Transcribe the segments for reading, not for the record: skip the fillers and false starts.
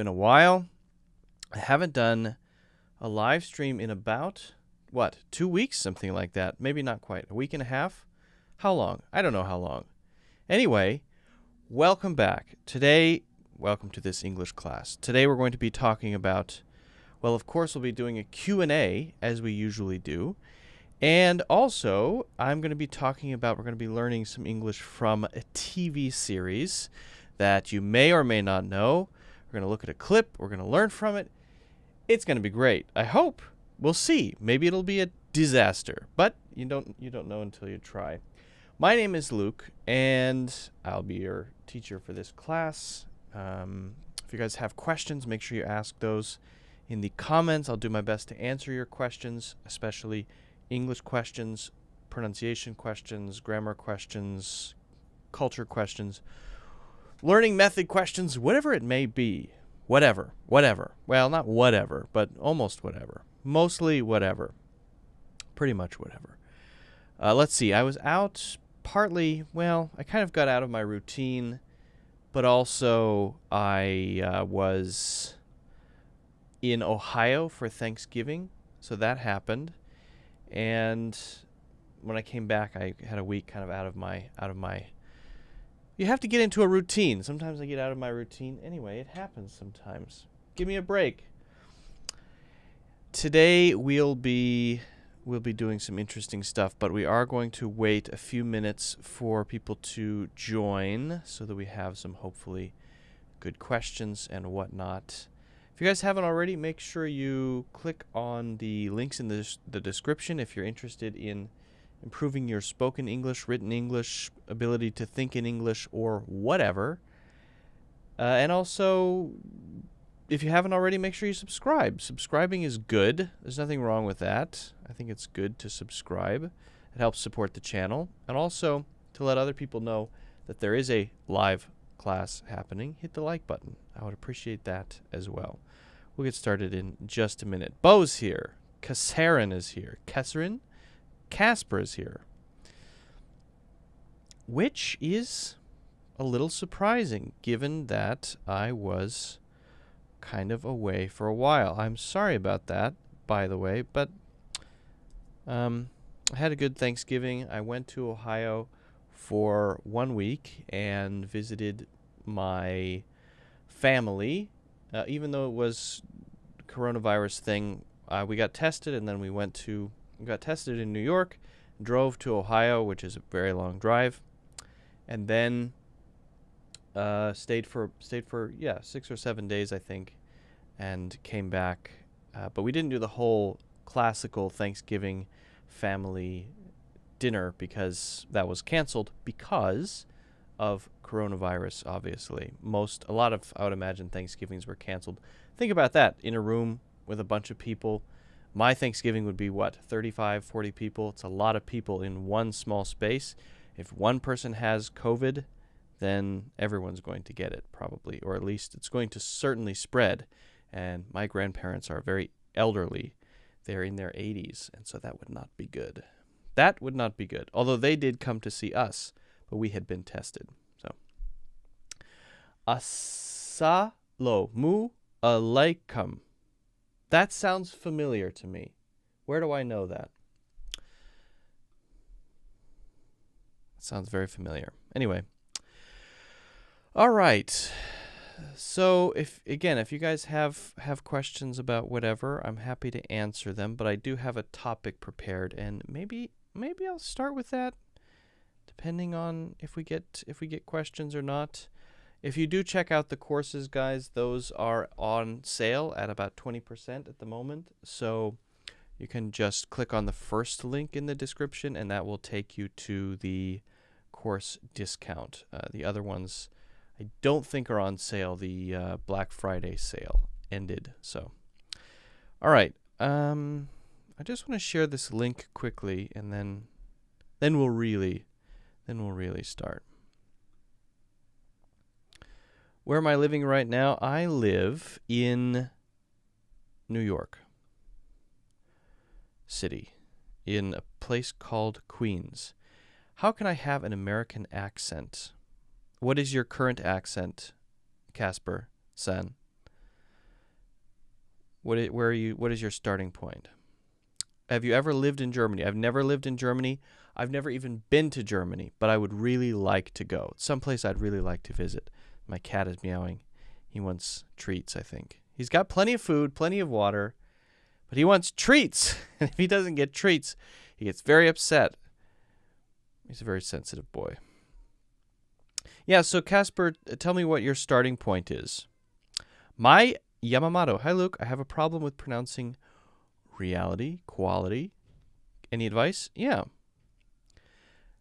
been a while. I haven't done a live stream in about, 2 weeks, something like that. Maybe not quite. A week and a half? How long? I don't know how long. Anyway, welcome back. Welcome to this English class. Today we're going to be talking about, well, of course we'll be doing a Q&A, as we usually do. And also, we're going to be learning some English from a TV series that you may or may not know. We're going to look at a clip. We're going to learn from it. It's going to be great. I hope. We'll see. Maybe it'll be a disaster, but you don't know until you try. My name is Luke, and I'll be your teacher for this class. If you guys have questions, make sure you ask those in the comments. I'll do my best to answer your questions, especially English questions, pronunciation questions, grammar questions, culture questions, learning method questions, whatever it may be. Whatever. Well, not whatever, but almost whatever. Mostly whatever. Pretty much whatever. Let's see. I was out partly, I kind of got out of my routine, but also I was in Ohio for Thanksgiving, so that happened. And when I came back, I had a week kind of out of my. You have to get into a routine. Sometimes I get out of my routine. Anyway, it happens sometimes. Give me a break. Today we'll be doing some interesting stuff, but we are going to wait a few minutes for people to join so that we have some hopefully good questions and whatnot. If you guys haven't already, make sure you click on the links in the description if you're interested in improving your spoken English, written English, ability to think in English, or whatever. And also, if you haven't already, make sure you subscribe. Subscribing is good. There's nothing wrong with that. I think it's good to subscribe. It helps support the channel. And also, to let other people know that there is a live class happening, hit the like button. I would appreciate that as well. We'll get started in just a minute. Bo's here. Kassarin is here. Kassarin? Casper is here. Which is a little surprising, given that I was kind of away for a while. I'm sorry about that, by the way, but I had a good Thanksgiving. I went to Ohio for 1 week and visited my family. Even though it was a coronavirus thing, we got tested, and then we got tested in New York, drove to Ohio, which is a very long drive, and then stayed for 6 or 7 days, I think, and came back. But we didn't do the whole classical Thanksgiving family dinner because that was canceled because of coronavirus, obviously. A lot of, I would imagine, Thanksgivings were canceled. Think about that. In a room with a bunch of people. My Thanksgiving would be, 35, 40 people? It's a lot of people in one small space. If one person has COVID, then everyone's going to get it, probably. Or at least it's going to certainly spread. And my grandparents are very elderly. They're in their 80s, and so that would not be good. That would not be good. Although they did come to see us, but we had been tested. So, Assalamu alaikum. That sounds familiar to me. Where do I know that? That sounds very familiar. Anyway. All right. So if you guys have questions about whatever, I'm happy to answer them, but I do have a topic prepared, and maybe I'll start with that depending on if we get questions or not. If you do check out the courses, guys, those are on sale at about 20% at the moment. So you can just click on the first link in the description, and that will take you to the course discount. The other ones I don't think are on sale. The Black Friday sale ended. So, all right. I just want to share this link quickly, and then we'll really start. Where am I living right now? I live in New York City, in a place called Queens. How can I have an American accent? What is your current accent, Casper San? What is your starting point? Have you ever lived in Germany? I've never lived in Germany. I've never even been to Germany, but I would really like to go. It's someplace I'd really like to visit. My cat is meowing. He wants treats, I think. He's got plenty of food, plenty of water, but he wants treats. And if he doesn't get treats, he gets very upset. He's a very sensitive boy. Yeah, so Casper, tell me what your starting point is. My Yamamoto. Hi, Luke. I have a problem with pronouncing reality, quality. Any advice? Yeah.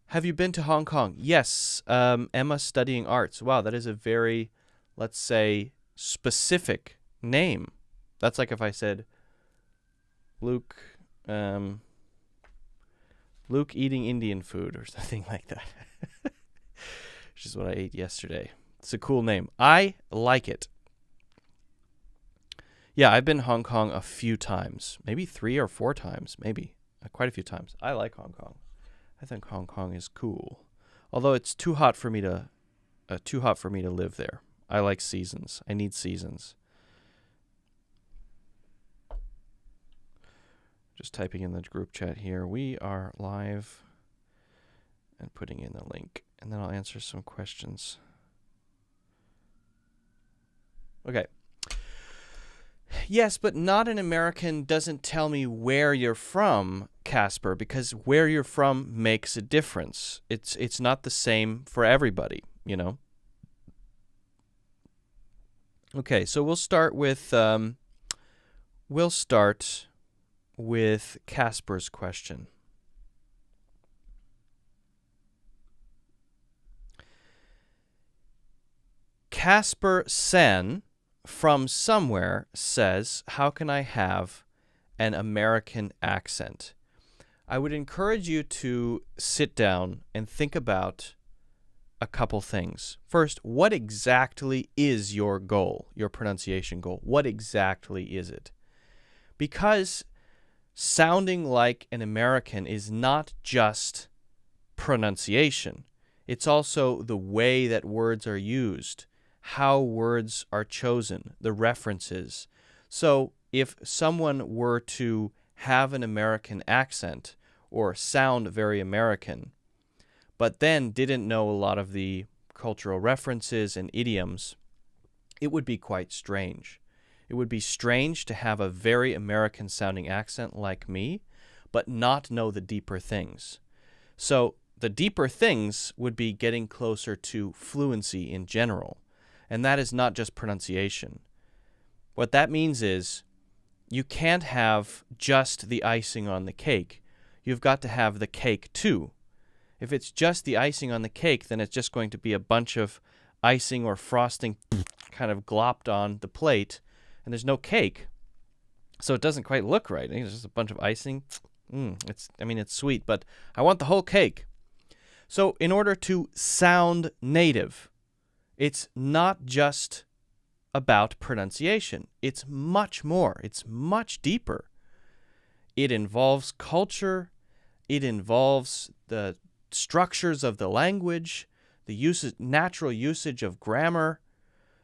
Have you been to Hong Kong? Yes. Emma studying arts. Wow, that is a very, let's say, specific name. That's like if I said Luke eating Indian food or something like that. Which is what I ate yesterday. It's a cool name. I like it. Yeah, I've been to Hong Kong a few times. Maybe 3 or 4 times. Maybe. Quite a few times. I like Hong Kong. I think Hong Kong is cool. Although it's too hot for me to live there. I like seasons. I need seasons. Just typing in the group chat here. We are live and putting in the link. And then I'll answer some questions. Okay. Yes, but not an American doesn't tell me where you're from, Casper, because where you're from makes a difference. It's not the same for everybody, you know. Okay, so we'll start with Casper's question. Casper Sen from somewhere says, how can I have an American accent? I would encourage you to sit down and think about a couple things. First, what exactly is your goal, your pronunciation goal? What exactly is it? Because sounding like an American is not just pronunciation. It's also the way that words are used, how words are chosen, the references. So if someone were to have an American accent or sound very American, but then didn't know a lot of the cultural references and idioms, it would be quite strange. It would be strange to have a very American-sounding accent like me, but not know the deeper things. So the deeper things would be getting closer to fluency in general. And that is not just pronunciation. What that means is you can't have just the icing on the cake. You've got to have the cake too. If it's just the icing on the cake, then it's just going to be a bunch of icing or frosting kind of glopped on the plate, and there's no cake. So it doesn't quite look right. It's just a bunch of icing. It's sweet, but I want the whole cake. So in order to sound native, it's not just about pronunciation. It's much more. It's much deeper. It involves culture. It involves the structures of the language, the natural usage of grammar.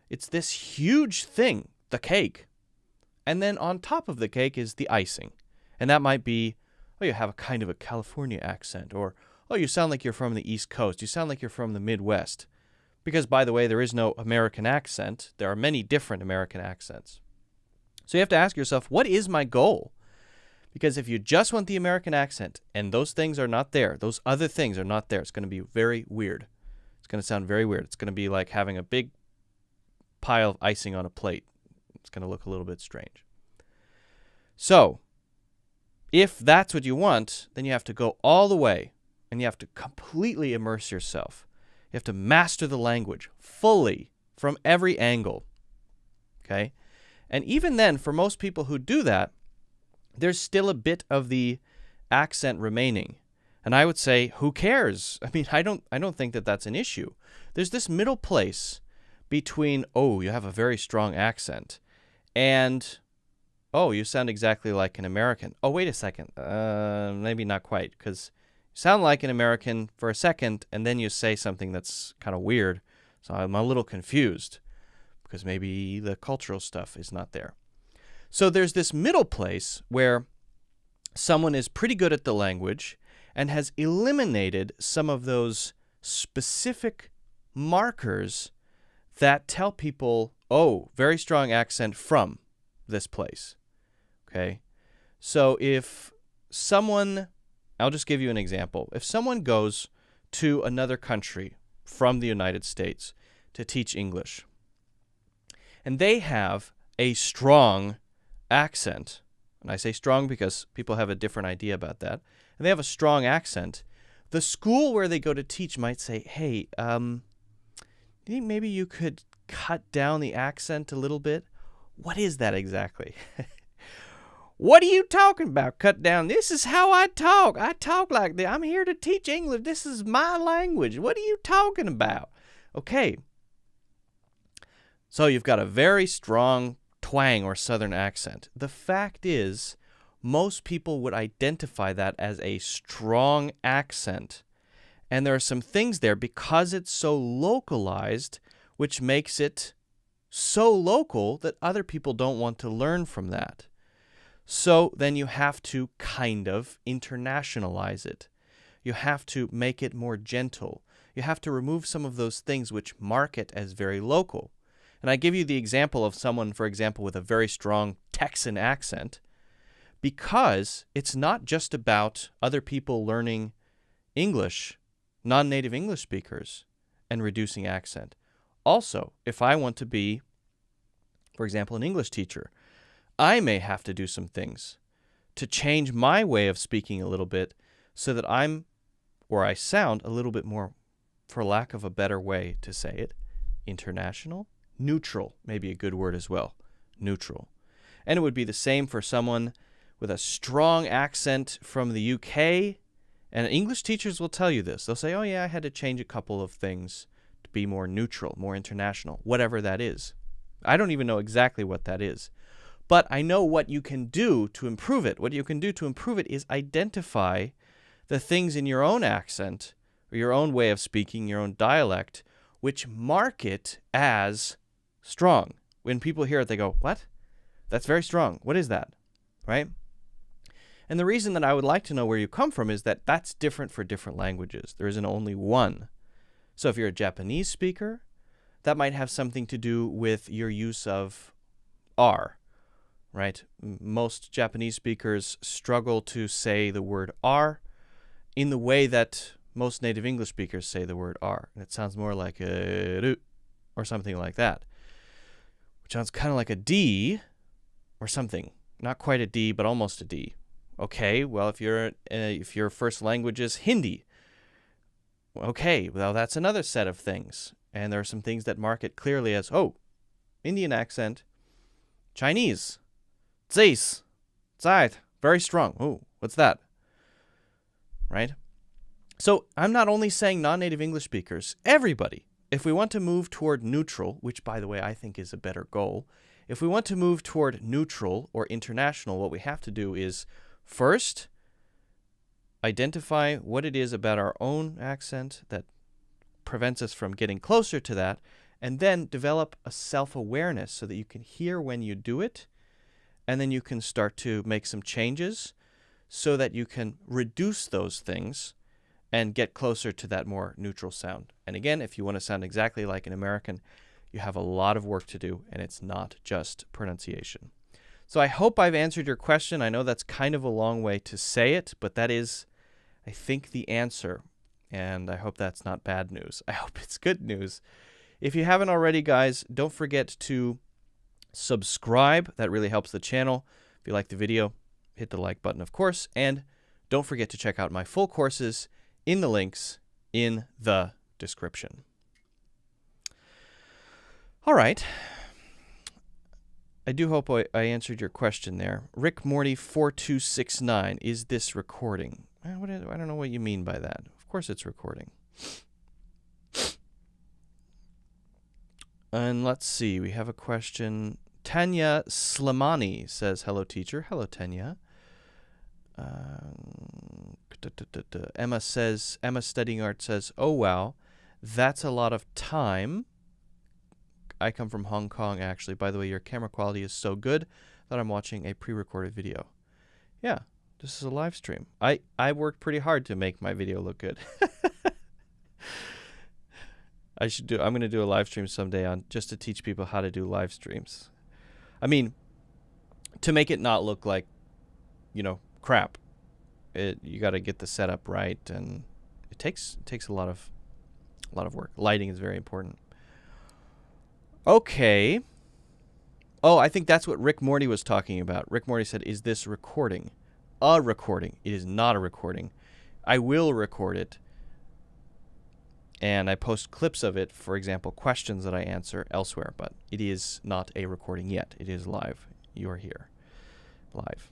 It's this huge thing, the cake. And then on top of the cake is the icing. And that might be, oh, you have a kind of a California accent, or, oh, you sound like you're from the East Coast. You sound like you're from the Midwest. Because, by the way, there is no American accent. There are many different American accents. So you have to ask yourself, what is my goal? Because if you just want the American accent and those things are not there, those other things are not there, it's going to be very weird. It's going to sound very weird. It's going to be like having a big pile of icing on a plate. It's going to look a little bit strange. So if that's what you want, then you have to go all the way and you have to completely immerse yourself. You have to master the language fully from every angle. Okay? And even then, for most people who do that, there's still a bit of the accent remaining. And I would say, who cares? I mean, I don't think that that's an issue. There's this middle place between, oh, you have a very strong accent, and, oh, you sound exactly like an American. Oh, wait a second. Maybe not quite, because sound like an American for a second, and then you say something that's kind of weird. So I'm a little confused because maybe the cultural stuff is not there. So there's this middle place where someone is pretty good at the language and has eliminated some of those specific markers that tell people, oh, very strong accent from this place. Okay? So if someone, I'll just give you an example. If someone goes to another country from the United States to teach English, and they have a strong accent, and I say strong because people have a different idea about that, and they have a strong accent, the school where they go to teach might say, hey, do you think maybe you could cut down the accent a little bit? What is that exactly? What are you talking about, cut down? This is how I talk. I talk like this. I'm here to teach English. This is my language. What are you talking about? Okay. So you've got a very strong twang or southern accent. The fact is, most people would identify that as a strong accent. And there are some things there because it's so localized, which makes it so local that other people don't want to learn from that. So then you have to kind of internationalize it. You have to make it more gentle. You have to remove some of those things which mark it as very local. And I give you the example of someone, for example, with a very strong Texan accent, because it's not just about other people learning English, non-native English speakers, and reducing accent. Also, if I want to be, for example, an English teacher, I may have to do some things to change my way of speaking a little bit so that I sound a little bit more, for lack of a better way to say it, international. Neutral may be a good word as well. Neutral. And it would be the same for someone with a strong accent from the UK. And English teachers will tell you this. They'll say, oh yeah, I had to change a couple of things to be more neutral, more international, whatever that is. I don't even know exactly what that is. But I know what you can do to improve it. What you can do to improve it is identify the things in your own accent or your own way of speaking, your own dialect, which mark it as strong. When people hear it, they go, what? That's very strong. What is that? Right? And the reason that I would like to know where you come from is that that's different for different languages. There isn't only one. So if you're a Japanese speaker, that might have something to do with your use of R. Right? Most Japanese speakers struggle to say the word R in the way that most native English speakers say the word R. And it sounds more like a or something like that, which sounds kind of like a D or something. Not quite a D, but almost a D. Okay, well, if your first language is Hindi, okay, well, that's another set of things. And there are some things that mark it clearly as, oh, Indian accent, Chinese, Zais, Zeit, very strong. Oh, what's that? Right? So I'm not only saying non-native English speakers, everybody. If we want to move toward neutral, which, by the way, I think is a better goal, if we want to move toward neutral or international, what we have to do is first identify what it is about our own accent that prevents us from getting closer to that, and then develop a self-awareness so that you can hear when you do it, and then you can start to make some changes so that you can reduce those things and get closer to that more neutral sound. And again, if you want to sound exactly like an American, you have a lot of work to do, and it's not just pronunciation. So I hope I've answered your question. I know that's kind of a long way to say it, but that is, I think, the answer. And I hope that's not bad news. I hope it's good news. If you haven't already, guys, don't forget to subscribe. That really helps the channel. If you like the video, hit the like button, of course. And don't forget to check out my full courses in the links in the description. All right. I do hope I answered your question there. Rick Morty 4269, is this recording? I don't know what you mean by that. Of course it's recording. And let's see, we have a question. Tanya Slimani says, hello, teacher. Hello, Tanya. Emma Studying Art says, oh, wow, that's a lot of time. I come from Hong Kong, actually. By the way, your camera quality is so good. Thought I'm watching a pre-recorded video. Yeah, this is a live stream. I worked pretty hard to make my video look good. I'm going to do a live stream someday on just to teach people how to do live streams. I mean, to make it not look like, crap. You got to get the setup right, and it takes a lot of work. Lighting is very important. Okay. Oh, I think that's what Rick Morty was talking about. Rick Morty said, "Is this recording?" A recording. It is not a recording. I will record it. And I post clips of it, for example, questions that I answer elsewhere, but it is not a recording yet. It is live. You are here. Live.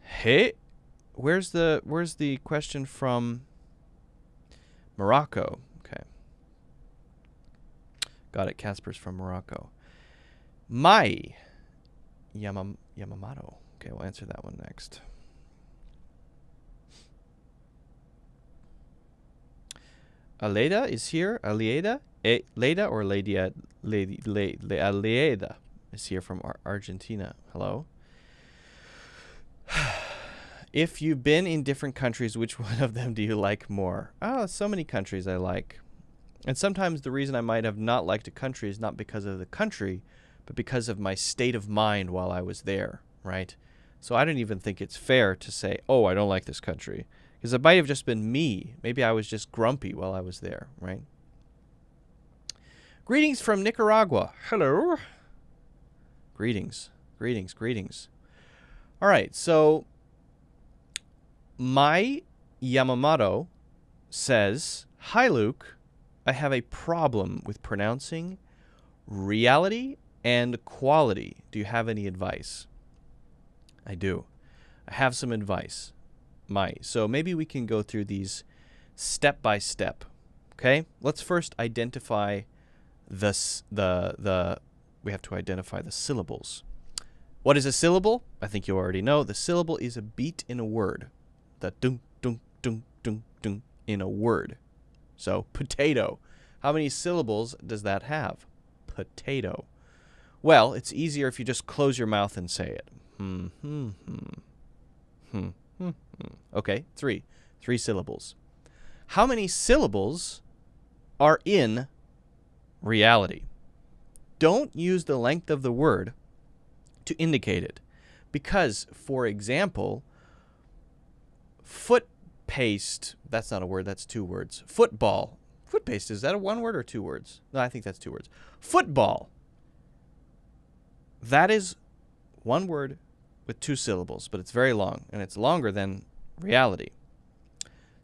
Hey, where's the question from Morocco? Okay. Got it. Casper's from Morocco. Mai Yamamoto. Okay, we'll answer that one next. Aleda is here. Aleda? Leda or Ledia? Aleda is here from Argentina. Hello. If you've been in different countries, which one of them do you like more? Oh, so many countries I like. And sometimes the reason I might have not liked a country is not because of the country, but because of my state of mind while I was there, right? So I don't even think it's fair to say, oh, I don't like this country. Because it might have just been me. Maybe I was just grumpy while I was there, right? Greetings from Nicaragua. Hello. Greetings. Greetings. Greetings. All right, so Mai Yamamoto says, "Hi, Luke. I have a problem with pronouncing reality and quality. Do you have any advice?" I do. I have some advice. So maybe we can go through these step by step. Okay? Let's first identify we have to identify the syllables. What is a syllable? I think you already know. The syllable is a beat in a word. The dung dung dung dung dung in a word. So potato. How many syllables does that have? Potato. Well, it's easier if you just close your mouth and say it. Okay, 3 syllables. How many syllables are in reality? Don't use the length of the word to indicate it. Because, for example, foot paste, that's not a word, that's 2 words. Football. Foot paste, is that a 1 word or 2 words? No, I think that's 2 words. Football. That is 1 word with 2 syllables, but it's very long, and it's longer than reality.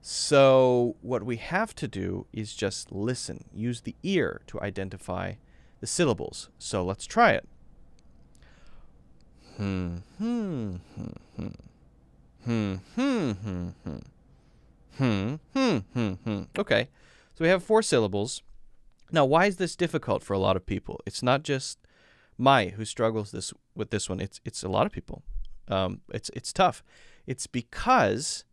So what we have to do is just listen. Use the ear to identify the syllables. So let's try it. Okay, so we have 4 syllables. Now, why is this difficult for a lot of people? It's not just Mai who struggles with this one. It's a lot of people. It's tough. It's because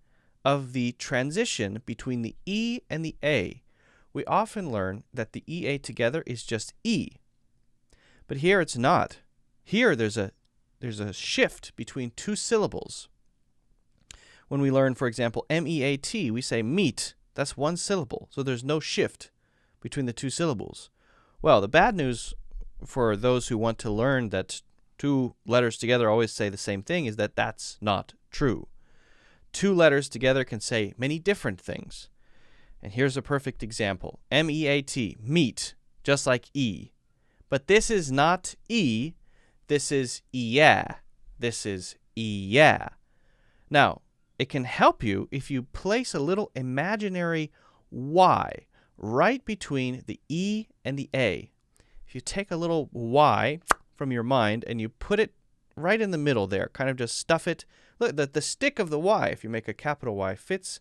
of the transition between the E and the A. We often learn that the EA together is just E. But here it's not. Here there's a shift between 2 syllables. When we learn, for example, MEAT, we say meat. That's 1 syllable. So there's no shift between the 2 syllables. Well, the bad news for those who want to learn that 2 letters together always say the same thing is that that's not true. 2 letters together can say many different things. And here's a perfect example. MEAT, meat, just like E. But this is not E, this is yeah. This is yeah. Now, it can help you if you place a little imaginary Y right between the E and the A. If you take a little Y from your mind and you put it right in the middle there, kind of just stuff it. Look, the stick of the Y, if you make a capital Y, fits.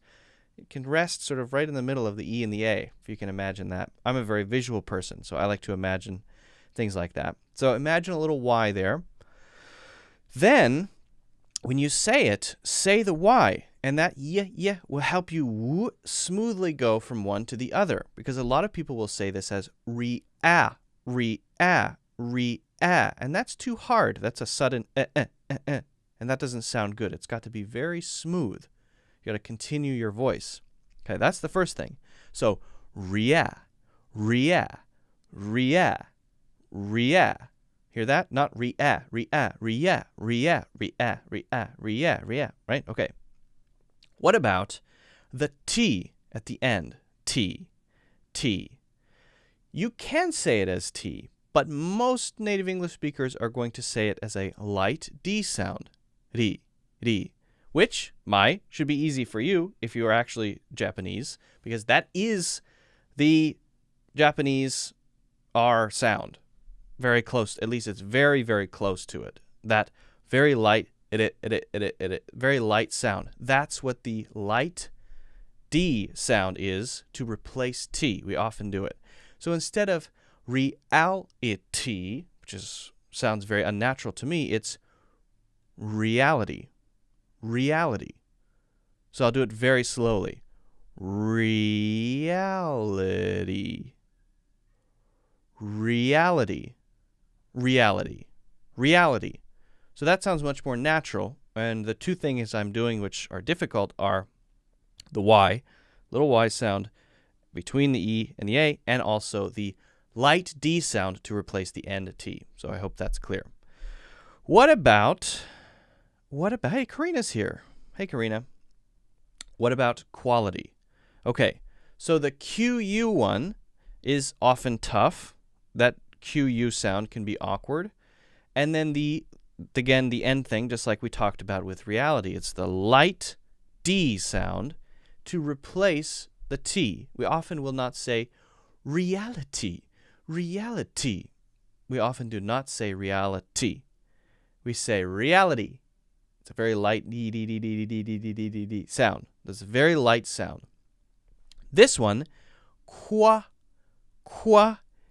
It can rest sort of right in the middle of the E and the A, if you can imagine that. I'm a very visual person, so I like to imagine things like that. So imagine a little Y there. Then, when you say it, say the Y, and that yeah will help you smoothly go from one to the other, because a lot of people will say this as re-a, and that's too hard. That's a sudden and that doesn't sound good. It's got to be very smooth. You got to continue your voice. Okay, that's the first thing. So ria. Hear that? Not ria, right? Okay. What about the T at the end? T. You can say it as T, but most native English speakers are going to say it as a light D sound. Ri, which should be easy for you if you are actually Japanese, because that is the Japanese R sound. Very close, at least it's very, very close to it. That very light, very light sound. That's what the light D sound is to replace T. We often do it. So instead of reality, which sounds very unnatural to me, it's reality. So I'll do it very slowly. Reality. So that sounds much more natural. And the two things I'm doing which are difficult are the Y, little Y sound between the E and the A, and also the light D sound to replace the end T. So I hope that's clear. What about, hey, Karina's here. Hey, Karina. What about quality? Okay, so the QU one is often tough. That QU sound can be awkward. And then the end thing, just like we talked about with reality, it's the light D sound to replace the T. We often will not say reality. We often do not say reality. We say reality. It's a very light D sound. That's a very light sound. This one, qua,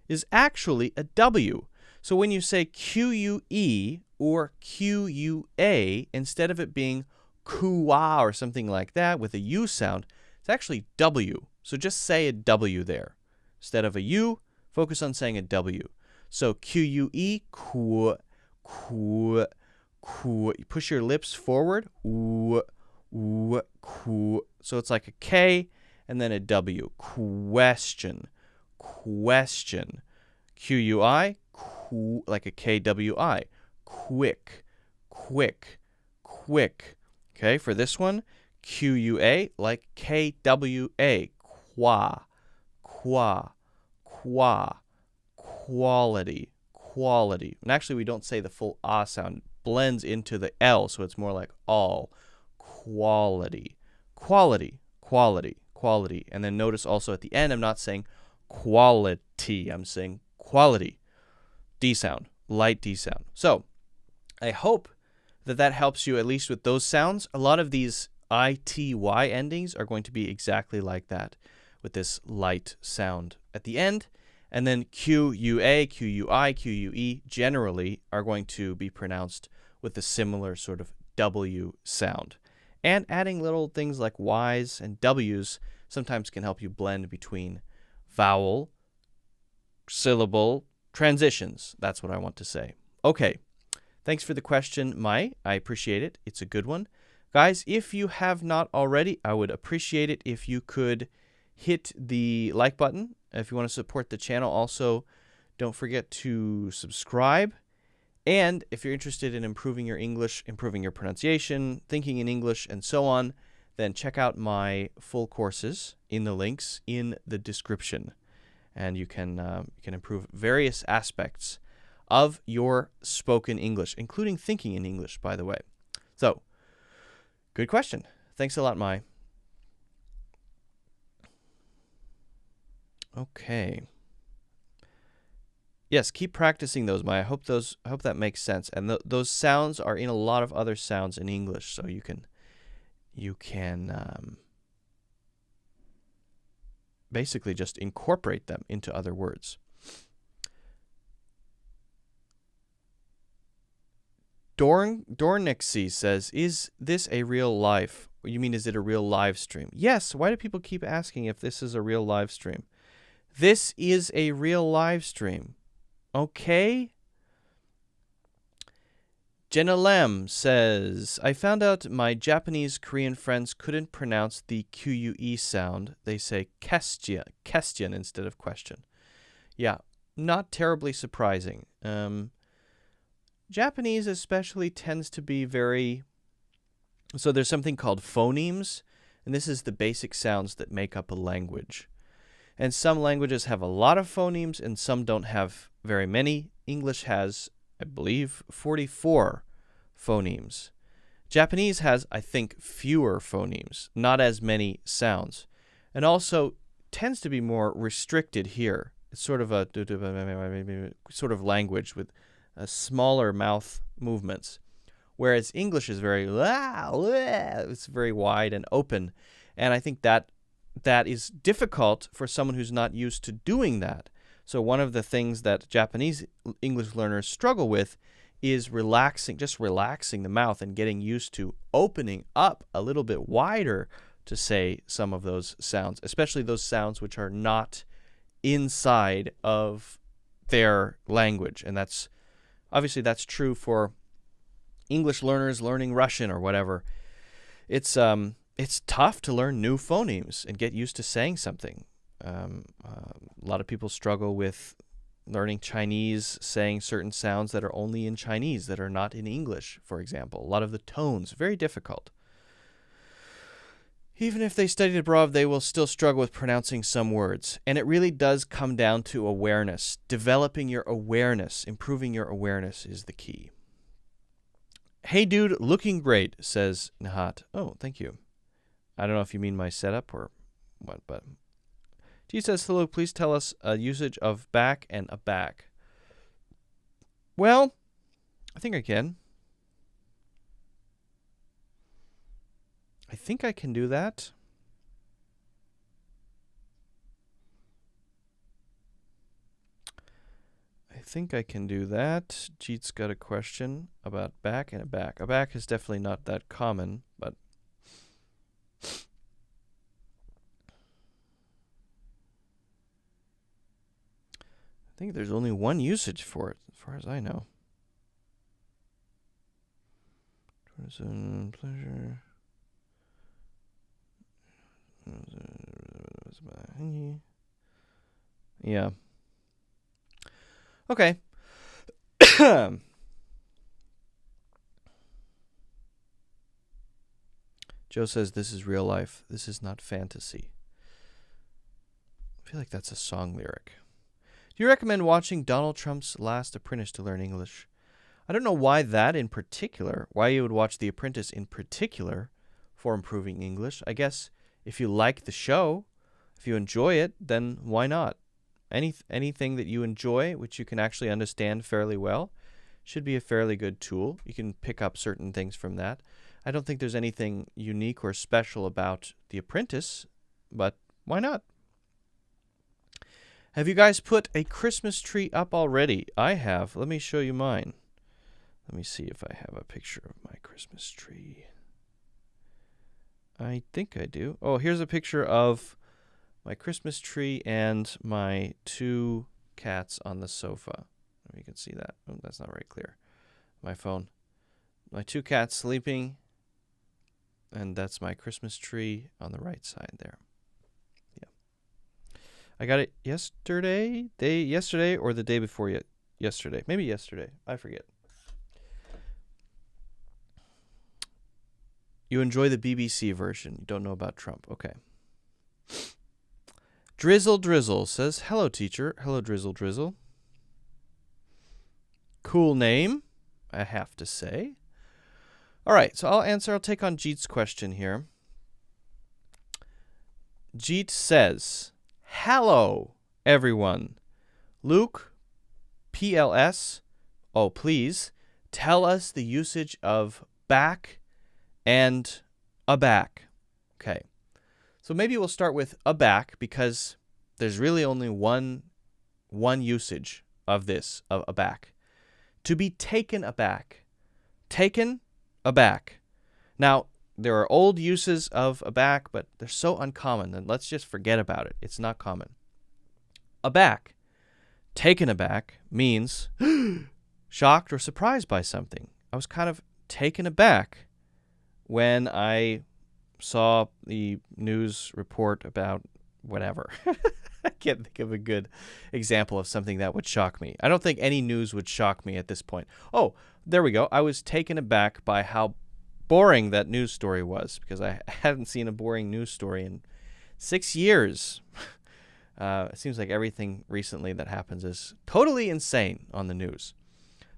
is actually a W. So when you say QUE or QUA, instead of it being QUA or something like that with a U sound, it's actually W. So just say a W there. Instead of a U, focus on saying a W. So QUE, qu. You push your lips forward. Qu. So it's like a K and then a W. Question. QUI, like a KWI. Quick. Okay, for this one, QUA, like KWA. Quality. And actually, we don't say the full ah sound. It blends into the L, so it's more like all. Quality. And then notice also at the end, I'm not saying quality. I'm saying quality. D sound. Light D sound. So I hope that helps you at least with those sounds. A lot of these ITY endings are going to be exactly like that with this light sound at the end. And then QUA, QUI, QUE generally are going to be pronounced with a similar sort of W sound. And adding little things like Ys and Ws sometimes can help you blend between vowel, syllable, transitions. That's what I want to say. Okay. Thanks for the question, Mai. I appreciate it. It's a good one. Guys, if you have not already, I would appreciate it if you could hit the like button. If you want to support the channel, also don't forget to subscribe. And if you're interested in improving your English, improving your pronunciation, thinking in English, and so on, then check out my full courses in the links in the description. And you can improve various aspects of your spoken English, including thinking in English, by the way. So, good question. Thanks a lot, Mai. Okay. Yes, keep practicing those, Mai. I hope that makes sense. And those sounds are in a lot of other sounds in English, so you can basically just incorporate them into other words. Dornixie says, is this a real life? You mean, is it a real live stream? Yes. Why do people keep asking if this is a real live stream? This is a real live stream. Okay? Jenna Lam says, I found out my Japanese Korean friends couldn't pronounce the QUE sound. They say question instead of question. Yeah, not terribly surprising. Japanese especially tends to be very... So there's something called phonemes, and this is the basic sounds that make up a language. And some languages have a lot of phonemes, and some don't have very many. English has, I believe, 44 phonemes. Japanese has, I think, fewer phonemes, not as many sounds, and also tends to be more restricted here. It's sort of a sort of language with smaller mouth movements, whereas English is very it's very wide and open, and I think that is difficult for someone who's not used to doing that. So one of the things that Japanese English learners struggle with is just relaxing the mouth and getting used to opening up a little bit wider to say some of those sounds, especially those sounds which are not inside of their language. And that's true for English learners learning Russian or whatever. It's tough to learn new phonemes and get used to saying something. A lot of people struggle with learning Chinese, saying certain sounds that are only in Chinese, that are not in English, for example. A lot of the tones, very difficult. Even if they studied abroad, they will still struggle with pronouncing some words. And it really does come down to awareness. Developing your awareness, improving your awareness is the key. Hey dude, looking great, says Nahat. Oh, thank you. I don't know if you mean my setup or what, but... G says, hello, please tell us a usage of back and abac. Well, I think I can. I think I can do that. Jeet's got a question about back and abac. Abac is definitely not that common, but... I think there's only one usage for it, as far as I know. Pleasure. Yeah. Okay. Joe says this is real life. This is not fantasy. I feel like that's a song lyric. Do you recommend watching Donald Trump's Last Apprentice to learn English? I don't know why you would watch The Apprentice in particular for improving English. I guess if you like the show, if you enjoy it, then why not? Anything that you enjoy, which you can actually understand fairly well, should be a fairly good tool. You can pick up certain things from that. I don't think there's anything unique or special about The Apprentice, but why not? Have you guys put a Christmas tree up already? I have. Let me show you mine. Let me see if I have a picture of my Christmas tree. I think I do. Oh, here's a picture of my Christmas tree and my 2 cats on the sofa. Maybe you can see that. Oh, that's not very clear. My phone. My 2 cats sleeping, and that's my Christmas tree on the right side there. I got it yesterday or the day before yesterday. Maybe yesterday. I forget. You enjoy the BBC version. You don't know about Trump. Okay. Drizzle says, hello, teacher. Hello, Drizzle. Cool name, I have to say. All right, so I'll take on Jeet's question here. Jeet says... Hello, everyone. Luke, PLS, please tell us the usage of back and abac. Okay, so maybe we'll start with abac because there's really only one usage of this, of abac. To be taken aback. Taken aback. Now, there are old uses of abac, but they're so uncommon that let's just forget about it. It's not common. Aback, taken aback, means shocked or surprised by something. I was kind of taken aback when I saw the news report about whatever. I can't think of a good example of something that would shock me. I don't think any news would shock me at this point. Oh, there we go. I was taken aback by how boring that news story was, because I hadn't seen a boring news story in 6 years. It seems like everything recently that happens is totally insane on the news.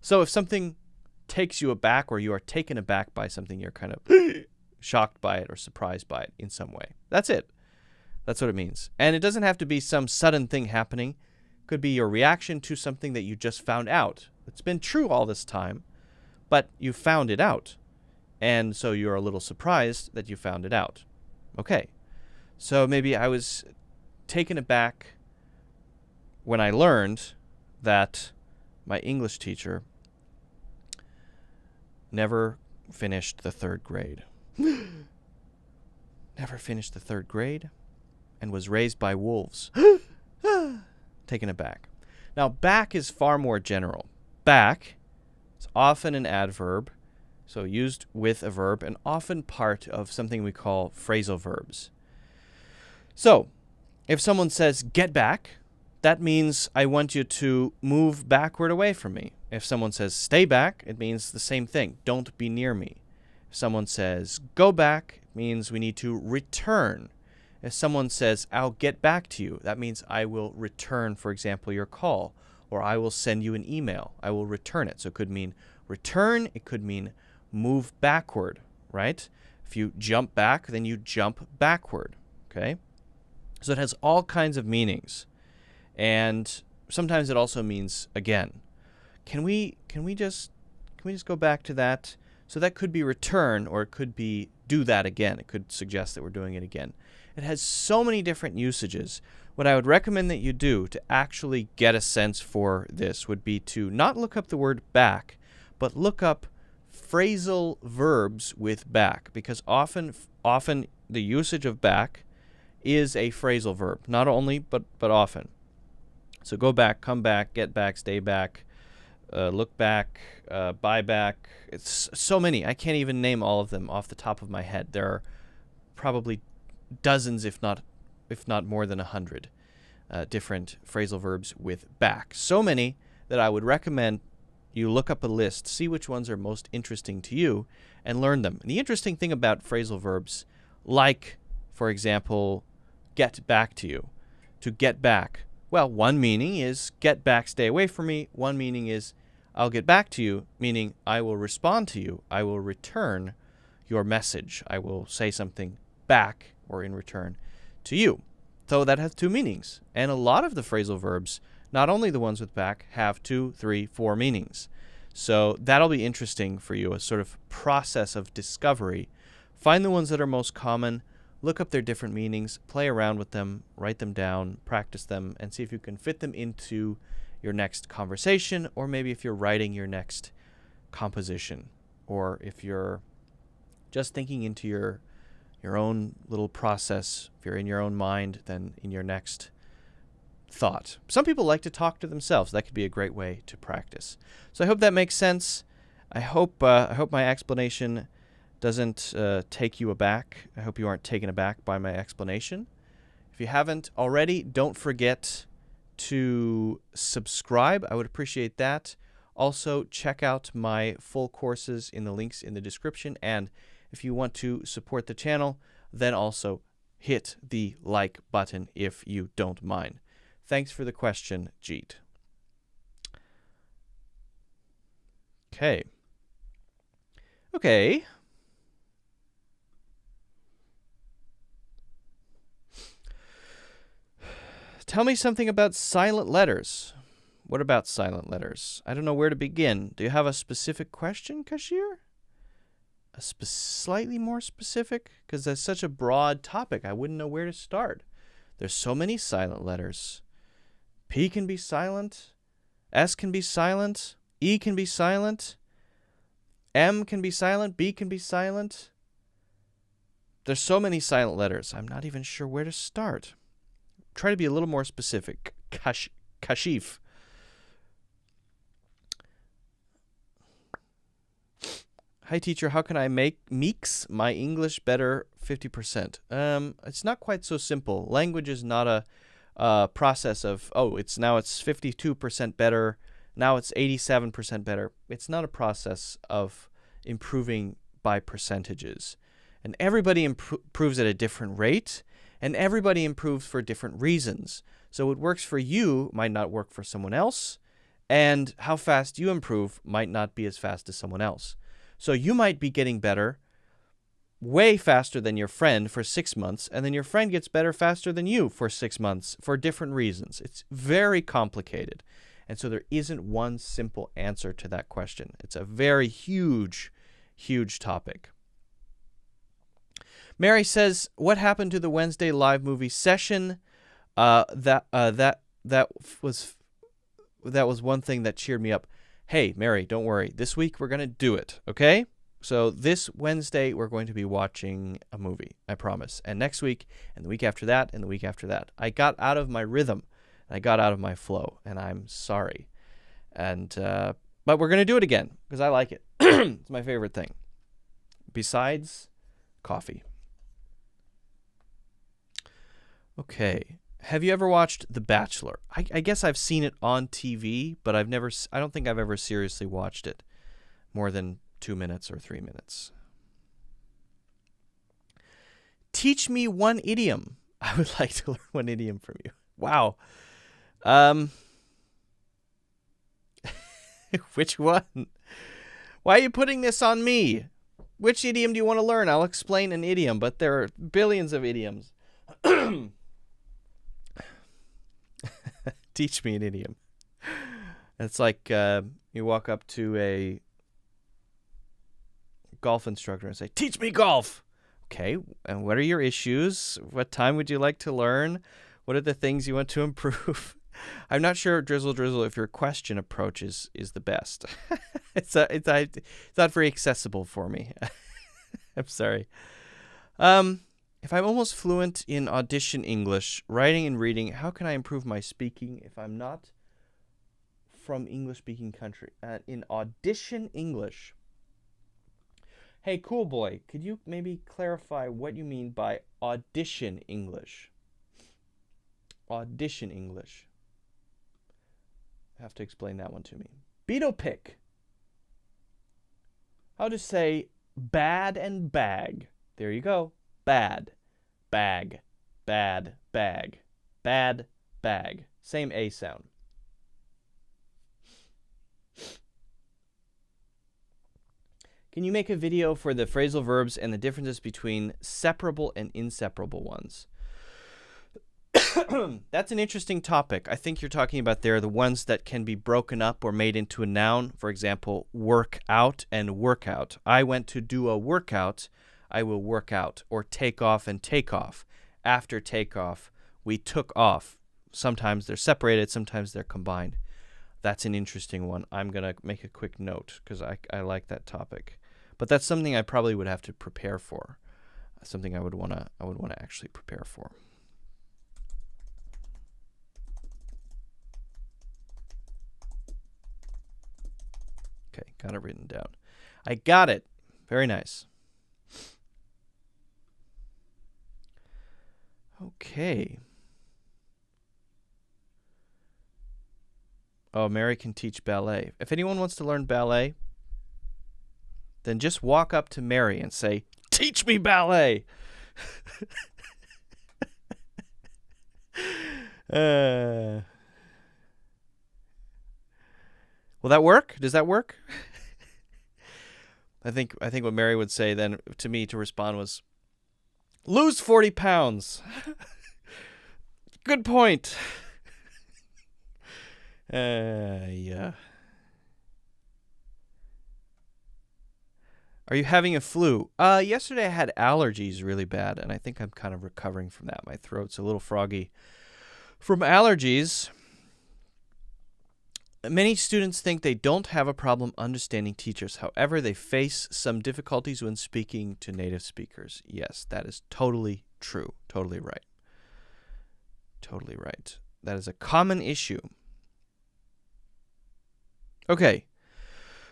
So if something takes you aback, or you are taken aback by something, you're kind of shocked by it or surprised by it in some way. That's it. That's what it means. And it doesn't have to be some sudden thing happening. It could be your reaction to something that you just found out. It's been true all this time, but you found it out. And so you're a little surprised that you found it out. Okay. So maybe I was taken aback when I learned that my English teacher never finished the 3rd grade. Never finished the 3rd grade and was raised by wolves. Taken aback. Now, back is far more general. Back is often an adverb, so used with a verb, and often part of something we call phrasal verbs. So, if someone says, get back, that means I want you to move backward away from me. If someone says, stay back, it means the same thing. Don't be near me. If someone says, go back, it means we need to return. If someone says, I'll get back to you, that means I will return, for example, your call, or I will send you an email. I will return it. So it could mean return. It could mean move backward, right? If you jump back, then you jump backward, okay? So it has all kinds of meanings. And sometimes it also means again. Can we just go back to that? So that could be return, or it could be do that again. It could suggest that we're doing it again. It has so many different usages. What I would recommend that you do to actually get a sense for this would be to not look up the word back, but look up phrasal verbs with back, because often the usage of back is a phrasal verb. Not only, but often. So go back, come back, get back, stay back, look back, buy back. It's so many. I can't even name all of them off the top of my head. There are probably dozens, if not more than 100 different phrasal verbs with back. So many that I would recommend you look up a list, see which ones are most interesting to you, and learn them. And the interesting thing about phrasal verbs, like, for example, get back to you, to get back. Well, one meaning is get back, stay away from me. One meaning is I'll get back to you, meaning I will respond to you. I will return your message. I will say something back or in return to you. So that has two meanings. And a lot of the phrasal verbs, not only the ones with back, have 2, 3, 4 meanings. So that'll be interesting for you, a sort of process of discovery. Find the ones that are most common, look up their different meanings, play around with them, write them down, practice them, and see if you can fit them into your next conversation, or maybe if you're writing your next composition, or if you're just thinking into your own little process. If you're in your own mind, then in your next thought. Some people like to talk to themselves. That could be a great way to practice. So I hope that makes sense. I hope my explanation doesn't take you aback. I hope you aren't taken aback by my explanation. If you haven't already, don't forget to subscribe. I would appreciate that. Also, check out my full courses in the links in the description. And if you want to support the channel, then also hit the like button if you don't mind. Thanks for the question, Jeet. Okay. Tell me something about silent letters. What about silent letters? I don't know where to begin. Do you have a specific question, Kashir? Slightly more specific? Because that's such a broad topic, I wouldn't know where to start. There's so many silent letters. P can be silent. S can be silent. E can be silent. M can be silent. B can be silent. There's so many silent letters. I'm not even sure where to start. Try to be a little more specific. Kashif. Hi, teacher. How can I make meeks my English better 50%? It's not quite so simple. Language is not a process of, it's 52% better. Now it's 87% better. It's not a process of improving by percentages. And everybody improves at a different rate, and everybody improves for different reasons. So what works for you might not work for someone else, and how fast you improve might not be as fast as someone else. So you might be getting better way faster than your friend for 6 months, and then your friend gets better faster than you for 6 months for different reasons. It's very complicated. And so there isn't one simple answer to that question. It's a very huge, huge topic. Mary says, what happened to the Wednesday live movie session? That was one thing that cheered me up. Hey, Mary, don't worry. This week we're going to do it, okay? So this Wednesday we're going to be watching a movie, I promise. And next week, and the week after that, and the week after that. I got out of my rhythm. I got out of my flow, and I'm sorry. And but we're going to do it again because I like it. It's my favorite thing. Besides coffee. Okay. Have you ever watched The Bachelor? I guess I've seen it on TV, but I don't think I've ever seriously watched it more than 2 minutes or 3 minutes. Teach me one idiom. I would like to learn one idiom from you. Wow. Which one? Why are you putting this on me? Which idiom do you want to learn? I'll explain an idiom, but there are billions of idioms. Teach me an idiom. It's like you walk up to a golf instructor and say, teach me golf. Okay, and what are your issues? What time would you like to learn? What are the things you want to improve? I'm not sure, Drizzle, if your question approach is the best. It's not very accessible for me. I'm sorry. If I'm almost fluent in audition English, writing and reading, how can I improve my speaking if I'm not from English-speaking country? In audition English. Hey, cool boy, could you maybe clarify what you mean by audition English? Audition English. Have to explain that one to me. Beetle pick. How to say bad and bag. There you go. Bad. Bag. Bad. Bag. Bad. Bag. Same A sound. Can you make a video for the phrasal verbs and the differences between separable and inseparable ones? That's an interesting topic. I think you're talking about there the ones that can be broken up or made into a noun. For example, work out and workout. I went to do a workout. I will work out. Or take off and take off. After takeoff, we took off. Sometimes they're separated. Sometimes they're combined. That's an interesting one. I'm going to make a quick note because I like that topic. But that's something I probably would have to prepare for. Something I would want to actually prepare for. Okay, got it written down. I got it. Very nice. Okay. Oh, Mary can teach ballet. If anyone wants to learn ballet, then just walk up to Mary and say, teach me ballet. Will that work? Does that work? I think what Mary would say then to me to respond was, lose 40 pounds. Good point. Yeah. Are you having a flu? Yesterday I had allergies really bad, and I think I'm kind of recovering from that. My throat's a little froggy from allergies. Many students think they don't have a problem understanding teachers. However, they face some difficulties when speaking to native speakers. Yes, that is totally true. Totally right. Totally right. That is a common issue. Okay.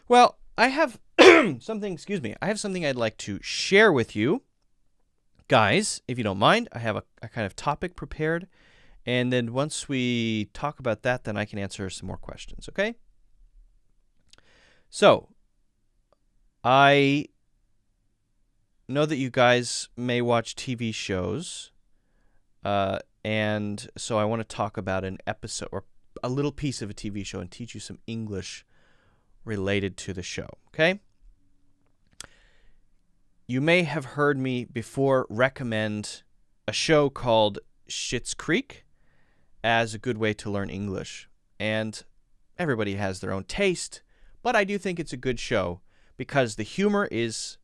Well, I have something, excuse me, I have something I'd like to share with you. Guys, if you don't mind, I have a kind of topic prepared. And then once we talk about that, then I can answer some more questions, okay? So, I know that you guys may watch TV shows, and so I want to talk about an episode or a little piece of a TV show and teach you some English related to the show, okay? You may have heard me before recommend a show called Schitt's Creek as a good way to learn English. And everybody has their own taste, but I do think it's a good show because the humor is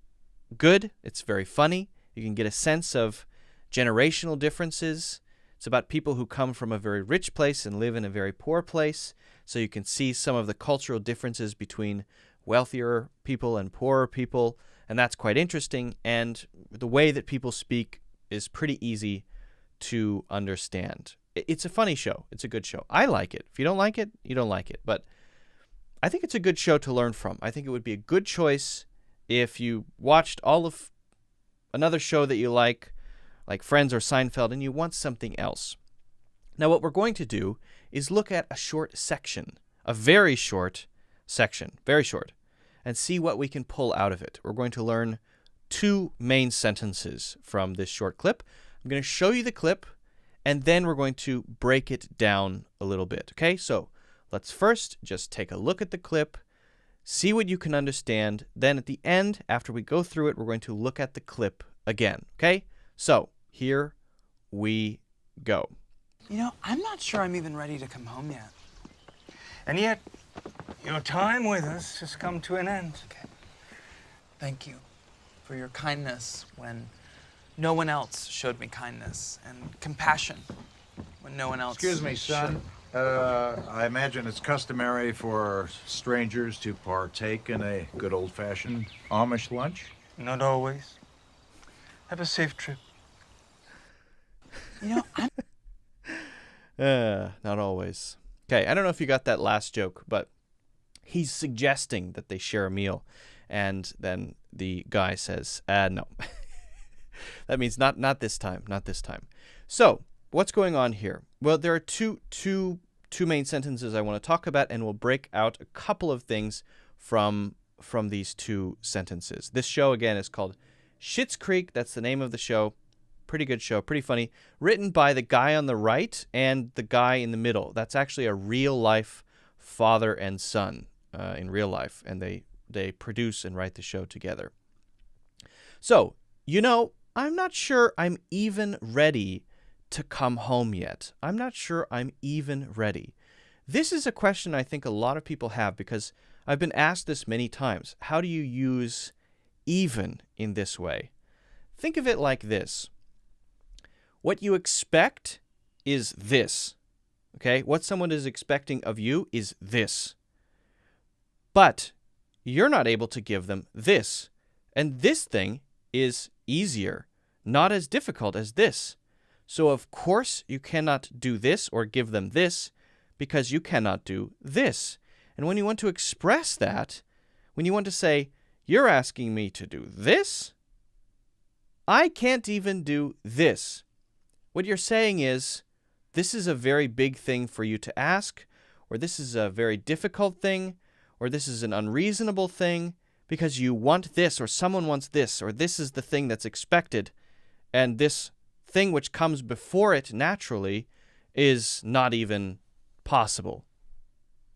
good. It's very funny. You can get a sense of generational differences. It's about people who come from a very rich place and live in a very poor place. So you can see some of the cultural differences between wealthier people and poorer people. And that's quite interesting. And the way that people speak is pretty easy to understand. It's a funny show. It's a good show. I like it. If you don't like it, you don't like it. But I think it's a good show to learn from. I think it would be a good choice if you watched all of another show that you like Friends or Seinfeld, and you want something else. Now, what we're going to do is look at a short section, a very short section, very short, and see what we can pull out of it. We're going to learn 2 main sentences from this short clip. I'm going to show you the clip, and then we're going to break it down a little bit. Okay, so let's first just take a look at the clip, see what you can understand. Then at the end, after we go through it, we're going to look at the clip again. Okay, so here we go. You know, I'm not sure I'm even ready to come home yet. And yet, your time with us has come to an end. Okay. Thank you for your kindness when no one else showed me kindness, and compassion when no one else Excuse me, son. I imagine it's customary for strangers to partake in a good old-fashioned Amish lunch? Not always. Have a safe trip. You know, I'm... Not always. Okay, I don't know if you got that last joke, but he's suggesting that they share a meal, and then the guy says, no. That means not this time, not this time. So, what's going on here? Well, there are two main sentences I want to talk about, and we'll break out a couple of things from these 2 sentences. This show, again, is called Schitt's Creek. That's the name of the show. Pretty good show, pretty funny. Written by the guy on the right and the guy in the middle. That's actually a real-life father and son in real life, and they produce and write the show together. So, you know, I'm not sure I'm even ready to come home yet. I'm not sure I'm even ready. This is a question I think a lot of people have because I've been asked this many times. How do you use even in this way? Think of it like this. What you expect is this. Okay? What someone is expecting of you is this. But you're not able to give them this. And this thing is easier, not as difficult as this. So of course you cannot do this or give them this because you cannot do this. And when you want to express that, when you want to say, you're asking me to do this, I can't even do this. What you're saying is, this is a very big thing for you to ask, or this is a very difficult thing, or this is an unreasonable thing, because you want this, or someone wants this, or this is the thing that's expected, and this thing which comes before it naturally is not even possible.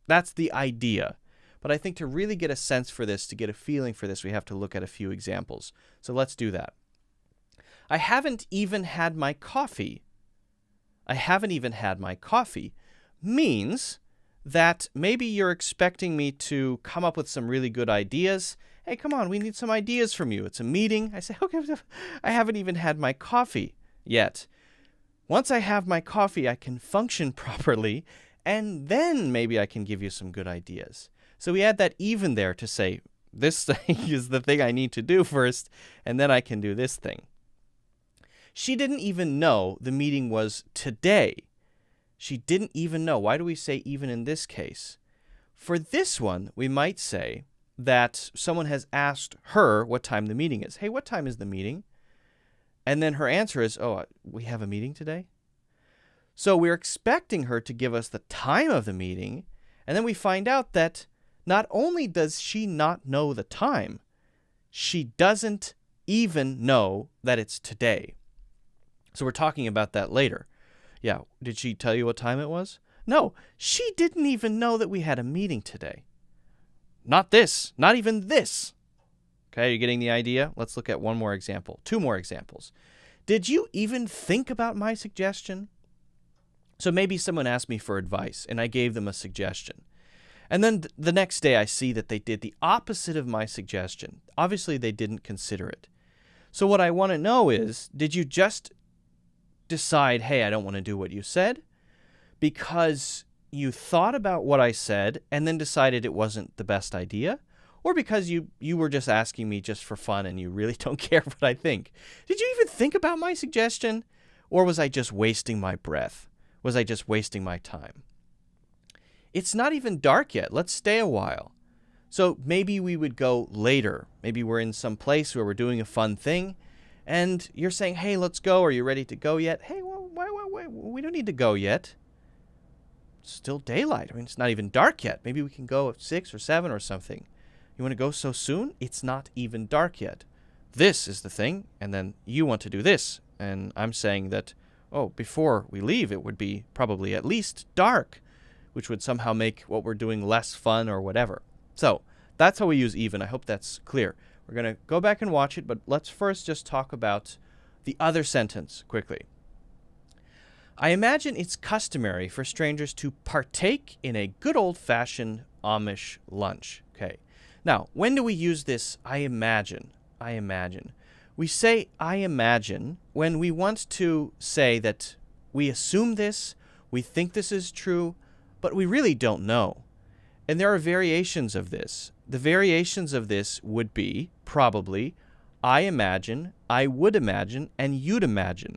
That's the idea. But I think to really get a sense for this, to get a feeling for this, we have to look at a few examples. So let's do that. I haven't even had my coffee. I haven't even had my coffee means that maybe you're expecting me to come up with some really good ideas. Hey, come on, we need some ideas from you. It's a meeting. I say, okay, I haven't even had my coffee yet. Once I have my coffee, I can function properly, and then maybe I can give you some good ideas. So we add that even there to say, this thing is the thing I need to do first, and then I can do this thing. She didn't even know the meeting was today. She didn't even know. Why do we say even in this case? For this one, we might say, that someone has asked her what time the meeting is. Hey, what time is the meeting? And then her answer is, oh, we have a meeting today? So we're expecting her to give us the time of the meeting, and then we find out that not only does she not know the time, she doesn't even know that it's today. So we're talking about that later. Yeah, did she tell you what time it was? No, she didn't even know that we had a meeting today. Not this, not even this. Okay, you getting the idea? Let's look at one more example, two more examples. Did you even think about my suggestion? So maybe someone asked me for advice, and I gave them a suggestion. And then the next day I see that they did the opposite of my suggestion. Obviously, they didn't consider it. So what I want to know is, did you just decide, hey, I don't want to do what you said, because you thought about what I said and then decided it wasn't the best idea? Or because you were just asking me just for fun and you really don't care what I think? Did you even think about my suggestion? Or was I just wasting my breath? Was I just wasting my time? It's not even dark yet. Let's stay a while. So maybe we would go later. Maybe we're in some place where we're doing a fun thing, and you're saying, hey, let's go. Are you ready to go yet? Hey, well, wait, we don't need to go yet. It's still daylight. I mean, it's not even dark yet. Maybe we can go at 6 or 7 or something. You want to go so soon? It's not even dark yet. This is the thing, and then you want to do this. And I'm saying that, oh, before we leave, it would be probably at least dark, which would somehow make what we're doing less fun or whatever. So that's how we use even. I hope that's clear. We're going to go back and watch it, but let's first just talk about the other sentence quickly. I imagine it's customary for strangers to partake in a good old-fashioned Amish lunch. Okay. Now, when do we use this I imagine? I imagine. We say I imagine when we want to say that we assume this, we think this is true, but we really don't know. And there are variations of this. The variations of this would be probably I imagine, I would imagine, and you'd imagine.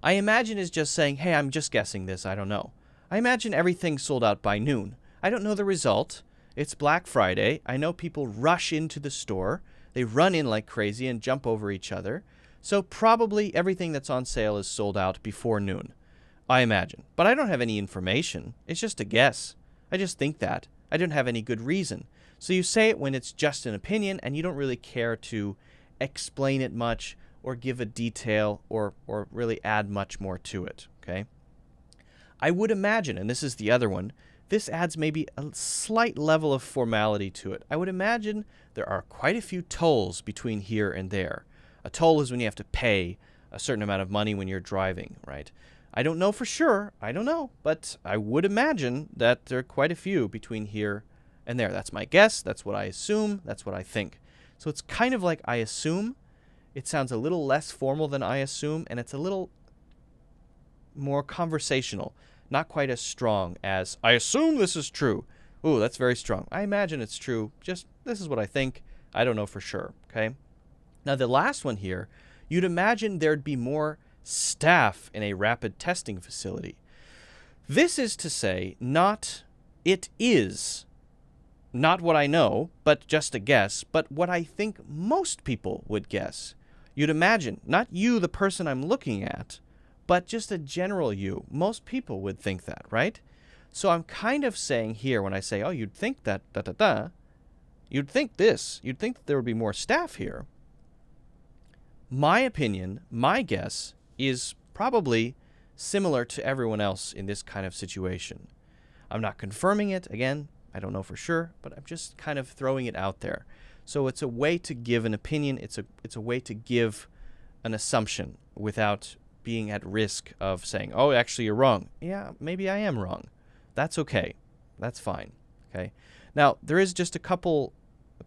I imagine is just saying, hey, I'm just guessing this, I don't know. I imagine everything's sold out by noon. I don't know the result. It's Black Friday. I know people rush into the store. They run in like crazy and jump over each other. So probably everything that's on sale is sold out before noon. I imagine. But I don't have any information. It's just a guess. I just think that. I don't have any good reason. So you say it when it's just an opinion and you don't really care to explain it much or give a detail or really add much more to it, okay? I would imagine, and this is the other one, this adds maybe a slight level of formality to it. I would imagine there are quite a few tolls between here and there. A toll is when you have to pay a certain amount of money when you're driving, right? I don't know for sure. I don't know. But I would imagine that there are quite a few between here and there. That's my guess. That's what I assume. That's what I think. So it's kind of like I assume. It sounds a little less formal than I assume, and it's a little more conversational. Not quite as strong as I assume this is true. Ooh, that's very strong. I imagine it's true. Just this is what I think. I don't know for sure. Okay. Now the last one here, you'd imagine there'd be more staff in a rapid testing facility. This is to say, not it is, not what I know, but just a guess, but what I think most people would guess. You'd imagine, not you, the person I'm looking at, but just a general you. Most people would think that, right? So I'm kind of saying here when I say, oh, you'd think that, you'd think this. You'd think that there would be more staff here. My opinion, my guess, is probably similar to everyone else in this kind of situation. I'm not confirming it. Again, I don't know for sure, but I'm just kind of throwing it out there. So it's a way to give an opinion. It's a way to give an assumption without being at risk of saying, oh, actually, you're wrong. Yeah, maybe I am wrong. That's okay. That's fine. Okay. Now, there is just a couple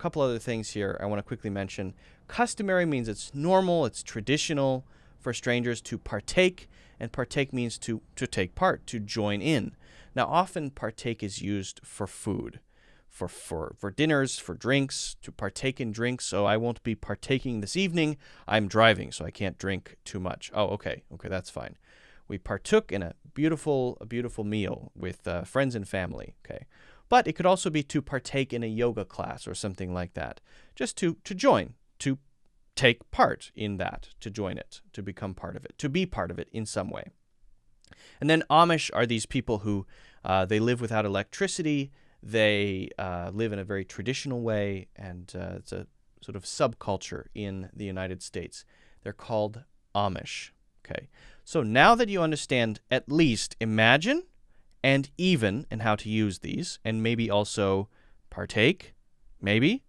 other things here I want to quickly mention. Customary means it's normal, it's traditional for strangers to partake, and partake means to take part, to join in. Now, often partake is used for food, for dinners, for drinks, to partake in drinks. So I won't be partaking this evening. I'm driving, so I can't drink too much. Oh, okay, that's fine. We partook in a beautiful meal with friends and family. Okay, But it could also be to partake in a yoga class or something like that. Just to join, to take part in that, to join it, to become part of it, to be part of it in some way. And then Amish are these people who they live without electricity. They live in a very traditional way, and it's a sort of subculture in the United States. They're called Amish. Okay, so now that you understand at least imagine and even and how to use these, and maybe also partake, maybe,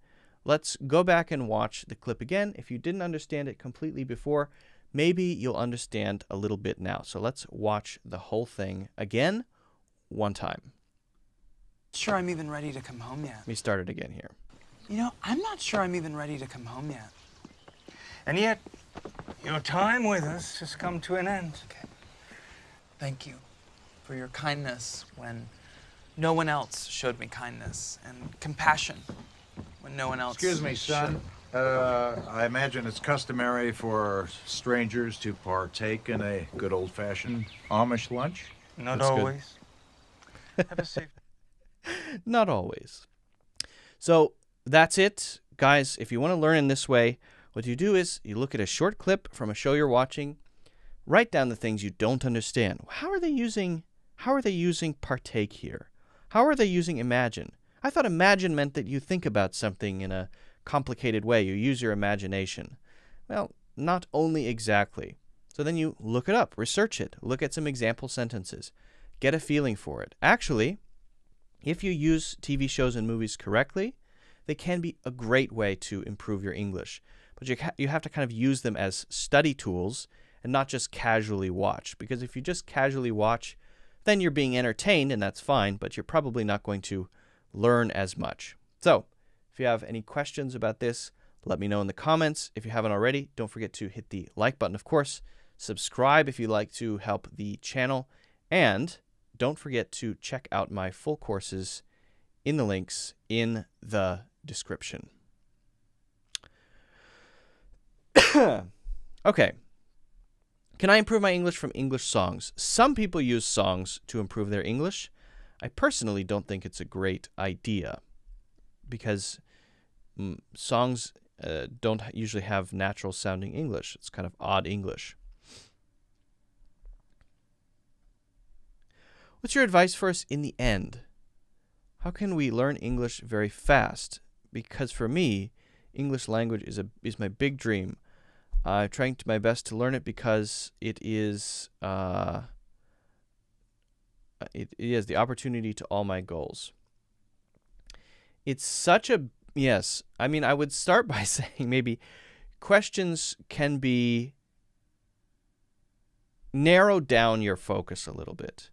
let's go back and watch the clip again. If you didn't understand it completely before, maybe you'll understand a little bit now. So let's watch the whole thing again, one time. Sure, I'm even ready to come home yet. Let me start it again here. You know, I'm not sure I'm even ready to come home yet. And yet, your time with us has come to an end. Okay. Thank you for your kindness when no one else showed me kindness, and compassion when no one else. Excuse me, son. I imagine it's customary for strangers to partake in a good old-fashioned Amish lunch? Not That's good. always. Have a safe. Not always. So that's it, guys. If you want to learn in this way, what you do is you look at a short clip from a show you're watching, write down the things you don't understand. How are they using partake here? How are they using imagine? I thought imagine meant that you think about something in a complicated way. You use your imagination. Well, not only exactly. So then you look it up, research it, look at some example sentences, get a feeling for it. Actually, if you use TV shows and movies correctly, they can be a great way to improve your English. But you have to kind of use them as study tools and not just casually watch. Because if you just casually watch, then you're being entertained, and that's fine, but you're probably not going to learn as much. So, if you have any questions about this, let me know in the comments. If you haven't already, don't forget to hit the like button, of course. Subscribe if you'd like to help the channel. And don't forget to check out my full courses in the links in the description. Okay. Can I improve my English from English songs? Some people use songs to improve their English. I personally don't think it's a great idea because songs don't usually have natural sounding English. It's kind of odd English. What's your advice for us in the end? How can we learn English very fast? Because for me, English language is my big dream. I'm trying my best to learn it because it is the opportunity to all my goals. It's such a yes. I mean, I would start by saying maybe questions can be narrow down your focus a little bit.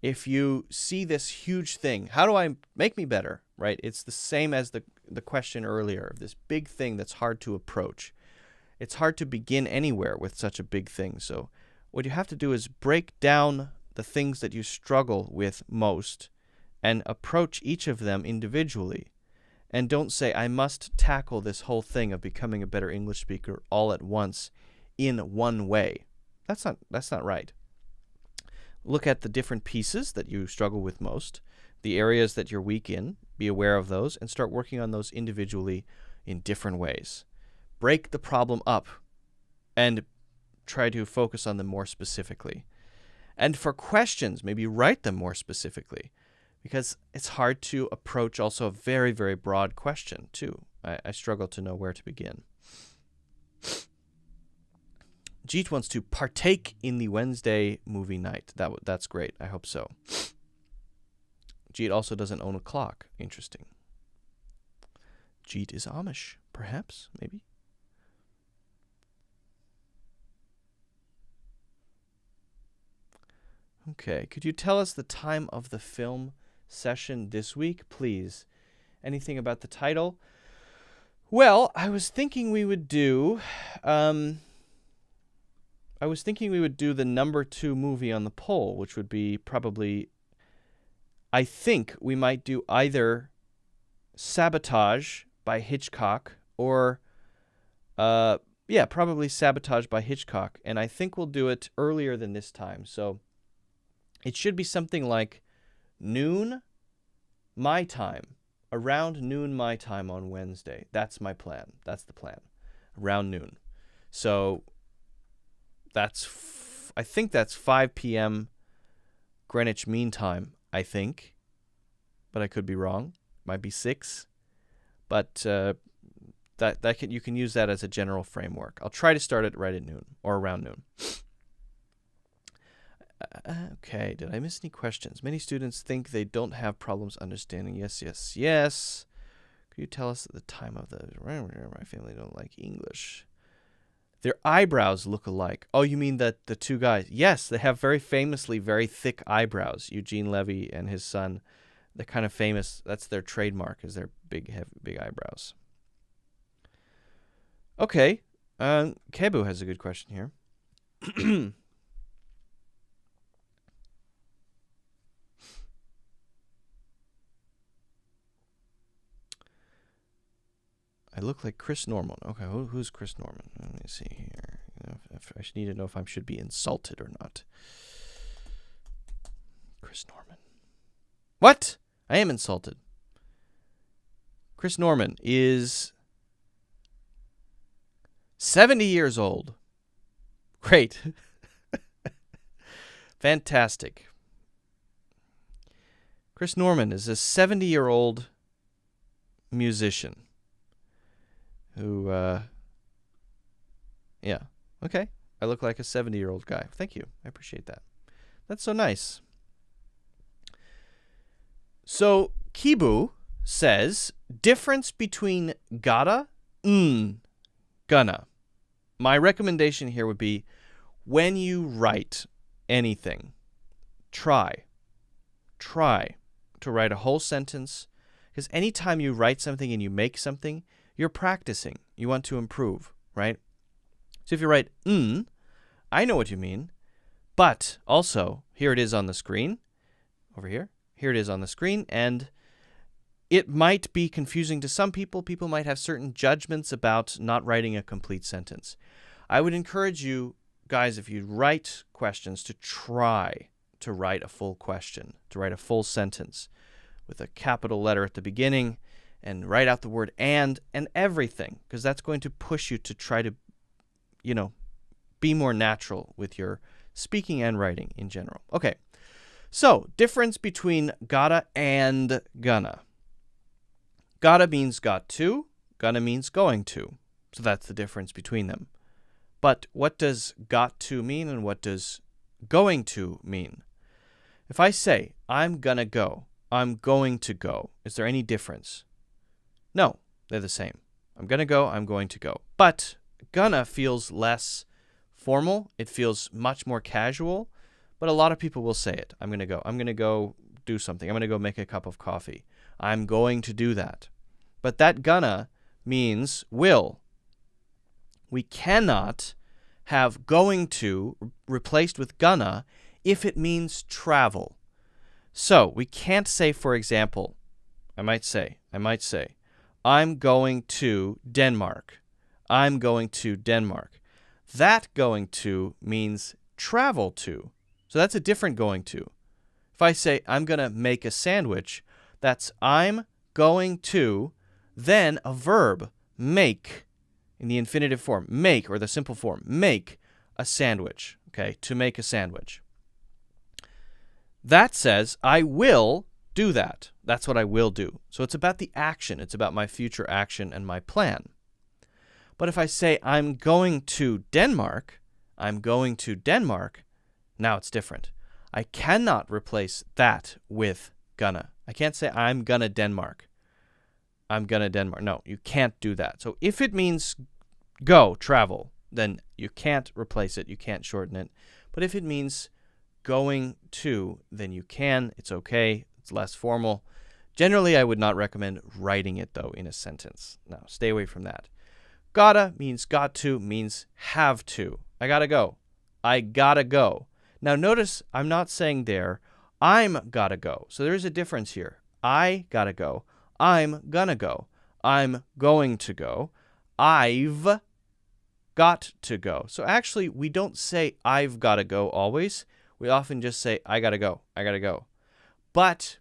If you see this huge thing, how do I make me better, right? It's the same as the question earlier, this big thing that's hard to approach. It's hard to begin anywhere with such a big thing. So what you have to do is break down the things that you struggle with most and approach each of them individually. And don't say, I must tackle this whole thing of becoming a better English speaker all at once in one way. That's not right. Look at the different pieces that you struggle with most, the areas that you're weak in, be aware of those, and start working on those individually in different ways. Break the problem up and try to focus on them more specifically. And for questions, maybe write them more specifically, because it's hard to approach also a very, very broad question, too. I struggle to know where to begin. Jeet wants to partake in the Wednesday movie night. That's great. I hope so. Jeet also doesn't own a clock. Interesting. Jeet is Amish, perhaps, maybe. Okay, could you tell us the time of the film session this week, please? Anything about the title? Well, I was thinking we would do the number 2 movie on the poll, which would be probably, I think we might do either Sabotage by Hitchcock or, probably Sabotage by Hitchcock. And I think we'll do it earlier than this time. So it should be something like noon my time. Around noon my time on Wednesday. That's my plan. That's the plan. Around noon. So I think that's 5 p.m. Greenwich Mean Time, I think. But I could be wrong. Might be 6. But you can use that as a general framework. I'll try to start it right at noon or around noon. Okay, did I miss any questions? Many students think they don't have problems understanding. Yes. Could you tell us at the time of the... My family don't like English. Their eyebrows look alike. Oh, you mean that the two guys? Yes, they have very famously very thick eyebrows. Eugene Levy and his son, they're kind of famous. That's their trademark, is their big eyebrows. Okay, Kebu has a good question here. I look like Chris Norman. Okay, who's Chris Norman? Let me see here. I need to know if I should be insulted or not. Chris Norman. What? I am insulted. Chris Norman is 70 years old. Great. Fantastic. Chris Norman is a 70-year-old musician who, yeah, okay. I look like a 70-year-old guy. Thank you. I appreciate that. That's so nice. So, Kibu says, difference between gotta, gonna. My recommendation here would be, when you write anything, try to write a whole sentence, because anytime you write something and you make something, you're practicing. You want to improve, right? So if you write, I know what you mean, but also, here it is on the screen, over here. Here it is on the screen, and it might be confusing to some people. People might have certain judgments about not writing a complete sentence. I would encourage you guys, if you write questions, to try to write a full question, to write a full sentence with a capital letter at the beginning, and write out the word and everything, because that's going to push you to try to, be more natural with your speaking and writing in general. Okay, so difference between gotta and gonna. Gotta means got to, gonna means going to. So that's the difference between them. But what does got to mean and what does going to mean? If I say, I'm gonna go, I'm going to go, is there any difference? No, they're the same. I'm going to go, I'm going to go. But gonna feels less formal. It feels much more casual. But a lot of people will say it. I'm going to go. I'm going to go do something. I'm going to go make a cup of coffee. I'm going to do that. But that gonna means will. We cannot have going to replaced with gonna if it means travel. So we can't say, for example, I might say, I'm going to Denmark. I'm going to Denmark. That going to means travel to. So that's a different going to. If I say I'm going to make a sandwich, that's I'm going to, then a verb, make, in the infinitive form, make, or the simple form, make a sandwich, okay, to make a sandwich. That says I will do that. That's what I will do. So it's about the action. It's about my future action and my plan. But if I say I'm going to Denmark, now it's different. I cannot replace that with gonna. I can't say I'm gonna Denmark. No, you can't do that. So if it means go, travel, then you can't replace it. You can't shorten it. But if it means going to, then you can. It's okay. It's less formal. Generally, I would not recommend writing it, though, in a sentence. Now, stay away from that. Gotta means got to means have to. I gotta go. I gotta go. Now, notice I'm not saying there, I'm gotta go. So there is a difference here. I gotta go. I'm gonna go. I'm going to go. I've got to go. So actually, we don't say I've gotta go always. We often just say I gotta go. I gotta go. But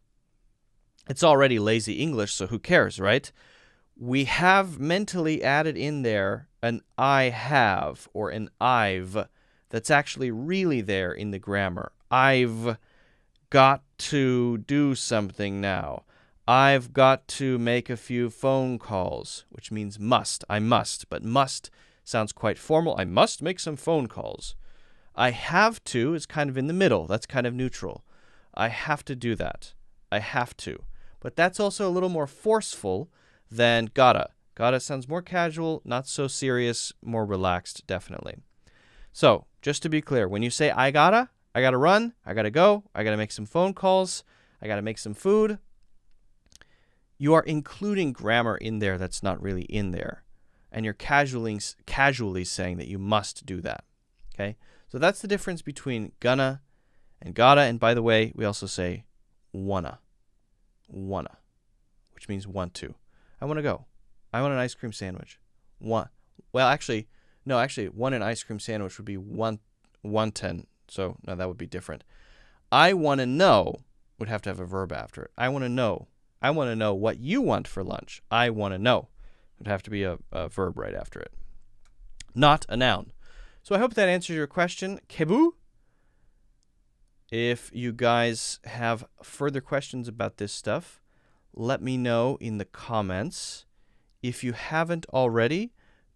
It's already lazy English, so who cares, right? We have mentally added in there an I have or an I've that's actually really there in the grammar. I've got to do something now. I've got to make a few phone calls, which means must. I must, but must sounds quite formal. I must make some phone calls. I have to is kind of in the middle. That's kind of neutral. I have to do that. I have to. But that's also a little more forceful than gotta. Gotta sounds more casual, not so serious, more relaxed, definitely. So, just to be clear, when you say I gotta run, I gotta go, I gotta make some phone calls, I gotta make some food, you are including grammar in there that's not really in there. And you're casually saying that you must do that. Okay? So that's the difference between gonna and gotta. And by the way, we also say wanna. Wanna. Which means want to. I want to go. I want an ice cream sandwich. Want. Well, actually, want an ice cream sandwich would be wanten. So, no, that would be different. I want to know would have to have a verb after it. I want to know. I want to know what you want for lunch. I want to know. It would have to be a verb right after it. Not a noun. So I hope that answers your question. Kebu? If you guys have further questions about this stuff, let me know in the comments. If you haven't already,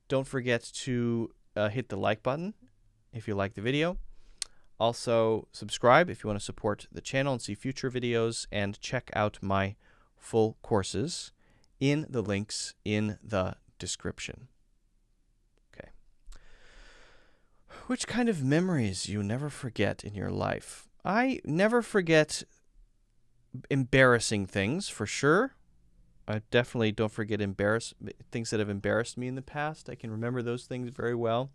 don't forget to hit the like button if you like the video. Also, subscribe if you want to support the channel and see future videos, and check out my full courses in the links in the description. Okay. Which kind of memories you never forget in your life? I never forget embarrassing things, for sure. I definitely don't forget things that have embarrassed me in the past. I can remember those things very well.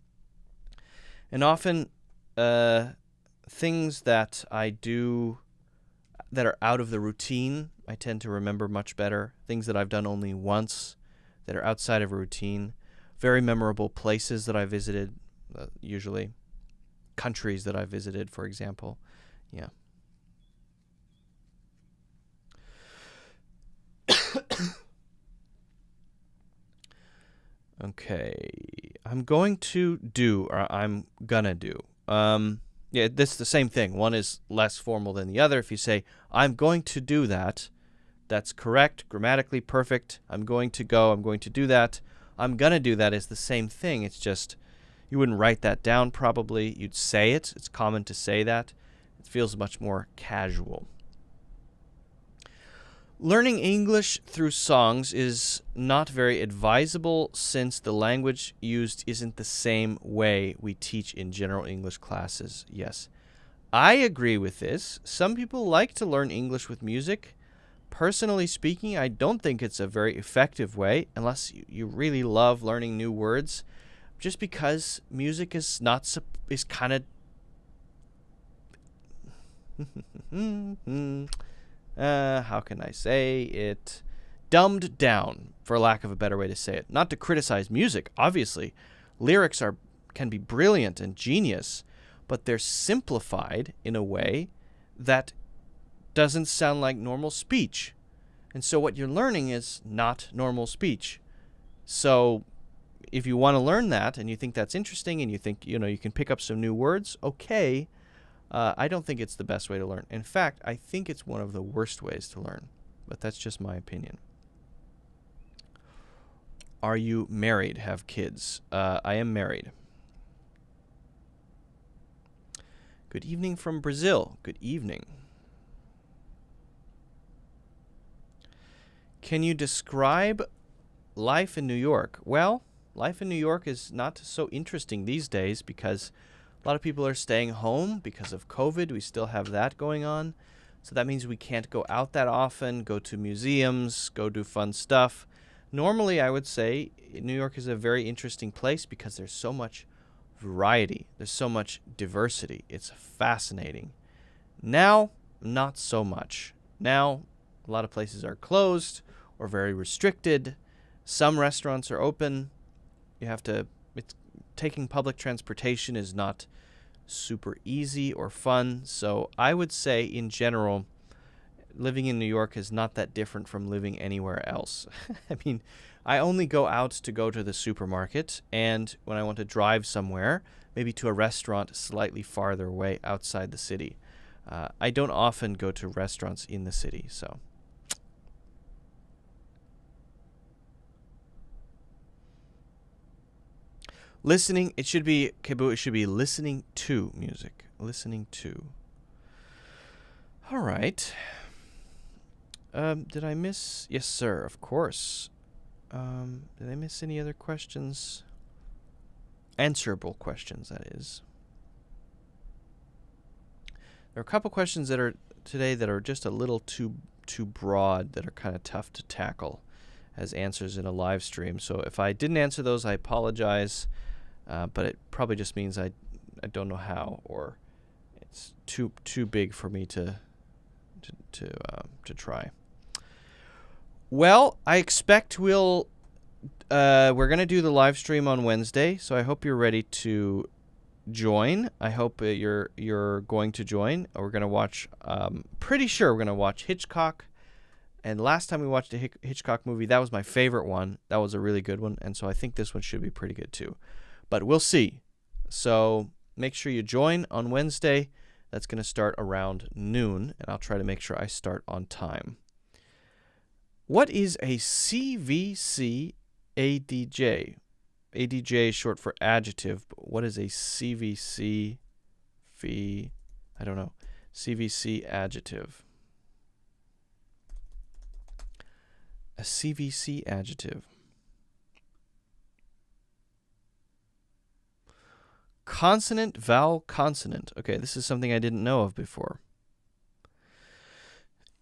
And often things that I do that are out of the routine, I tend to remember much better. Things that I've done only once that are outside of a routine. Very memorable places that I visited, usually. Countries that I visited, for example. Yeah. Okay. I'm gonna do. Yeah, this is the same thing. One is less formal than the other. If you say, I'm going to do that, that's correct, grammatically perfect. I'm going to go, I'm going to do that. I'm gonna do that is the same thing. It's just, you wouldn't write that down probably. You'd say it. It's common to say that. It feels much more casual. Learning English through songs is not very advisable since the language used isn't the same way we teach in general English classes. Yes, I agree with this. Some people like to learn English with music. Personally speaking, I don't think it's a very effective way unless you really love learning new words, just because music is kind of how can I say it? Dumbed down, for lack of a better way to say it. Not to criticize music, obviously. Lyrics can be brilliant and genius, but they're simplified in a way that doesn't sound like normal speech. And so what you're learning is not normal speech. So if you want to learn that and you think that's interesting and you think, you can pick up some new words, okay. I don't think it's the best way to learn. In fact, I think it's one of the worst ways to learn. But that's just my opinion. Are you married? Have kids? I am married. Good evening from Brazil. Good evening. Can you describe life in New York? Well, life in New York is not so interesting these days because a lot of people are staying home because of COVID. We still have that going on. So that means we can't go out that often, go to museums, go do fun stuff. Normally, I would say New York is a very interesting place because there's so much variety. There's so much diversity. It's fascinating. Now, not so much. Now, a lot of places are closed or very restricted. Some restaurants are open. Taking public transportation is not super easy or fun. So I would say in general, living in New York is not that different from living anywhere else. I mean, I only go out to go to the supermarket, and when I want to drive somewhere, maybe to a restaurant slightly farther away outside the city. I don't often go to restaurants in the city, so. Listening, it should be, Kebu, it should be listening to music. Listening to. All right. Did I miss? Yes, sir, of course. Did I miss any other questions? Answerable questions, that is. There are a couple questions that are today that are just a little too broad, that are kind of tough to tackle as answers in a live stream. So if I didn't answer those, I apologize. But it probably just means I don't know how, or it's too big for me to try. Well, I expect we're gonna do the live stream on Wednesday, so I hope you're ready to join. I hope you're going to join. We're gonna watch. Pretty sure we're gonna watch Hitchcock. And last time we watched a Hitchcock movie, that was my favorite one. That was a really good one, and so I think this one should be pretty good too. But we'll see. So make sure you join on Wednesday. That's going to start around noon, and I'll try to make sure I start on time. What is a CVC ADJ? ADJ is short for adjective, but what is a CVC I don't know. CVC adjective. A CVC adjective. Consonant, vowel, consonant. Okay, this is something I didn't know of before.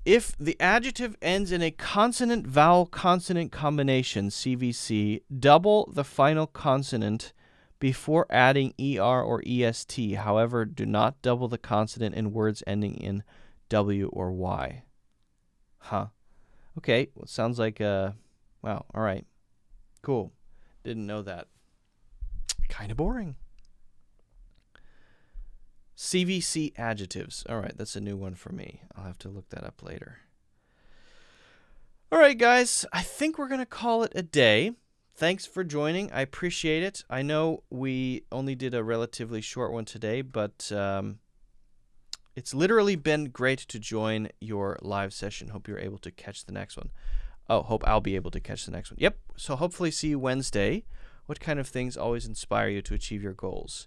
If the adjective ends in a consonant, vowel, consonant combination, CVC, double the final consonant before adding ER or EST. However, do not double the consonant in words ending in W or Y. Huh. Okay, well, sounds like, wow, all right. Cool. Didn't know that. Kind of boring. CVC adjectives. All right, that's a new one for me. I'll have to look that up later. All right, guys, I think we're going to call it a day. Thanks for joining. I appreciate it. I know we only did a relatively short one today, but it's literally been great to join your live session. Hope you're able to catch the next one. Oh, hope I'll be able to catch the next one. Yep, so hopefully see you Wednesday. What kind of things always inspire you to achieve your goals?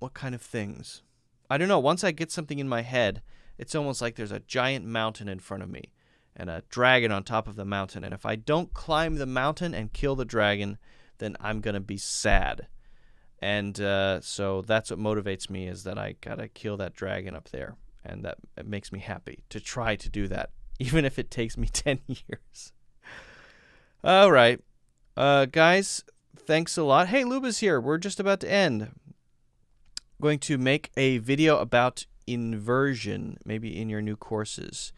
What kind of things? I don't know. Once I get something in my head, it's almost like there's a giant mountain in front of me and a dragon on top of the mountain. And if I don't climb the mountain and kill the dragon, then I'm going to be sad. And so that's what motivates me, is that I got to kill that dragon up there. And that it makes me happy to try to do that, even if it takes me 10 years. All right. Guys, thanks a lot. Hey, Luba's here. We're just about to end. Going to make a video about inversion, maybe in your new courses.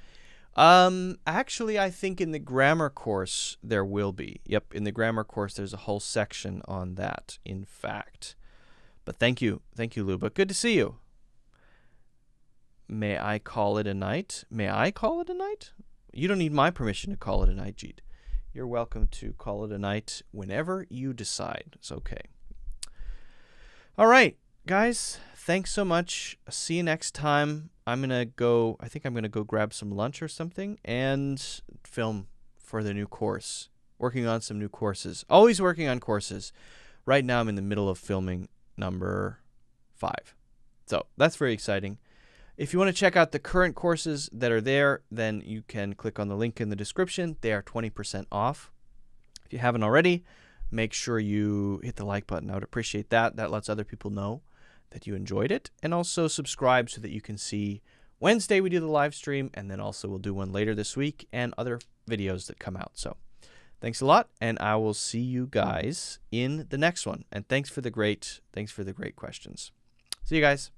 Actually, I think in the grammar course there will be. Yep, in the grammar course there's a whole section on that, in fact. But thank you, Luba. Good to see you. May I call it a night? May I call it a night? You don't need my permission to call it a night, Jeet. You're welcome to call it a night whenever you decide. It's okay. All right. Guys, thanks so much. See you next time. I think I'm going to go grab some lunch or something and film for the new course. Working on some new courses. Always working on courses. Right now I'm in the middle of filming number 5. So that's very exciting. If you want to check out the current courses that are there, then you can click on the link in the description. They are 20% off. If you haven't already, make sure you hit the like button. I would appreciate that. That lets other people know that you enjoyed it, and also subscribe so that you can see Wednesday we do the live stream, and then also we'll do one later this week and other videos that come out. So thanks a lot, and I will see you guys in the next one. And thanks for the great questions. See you guys.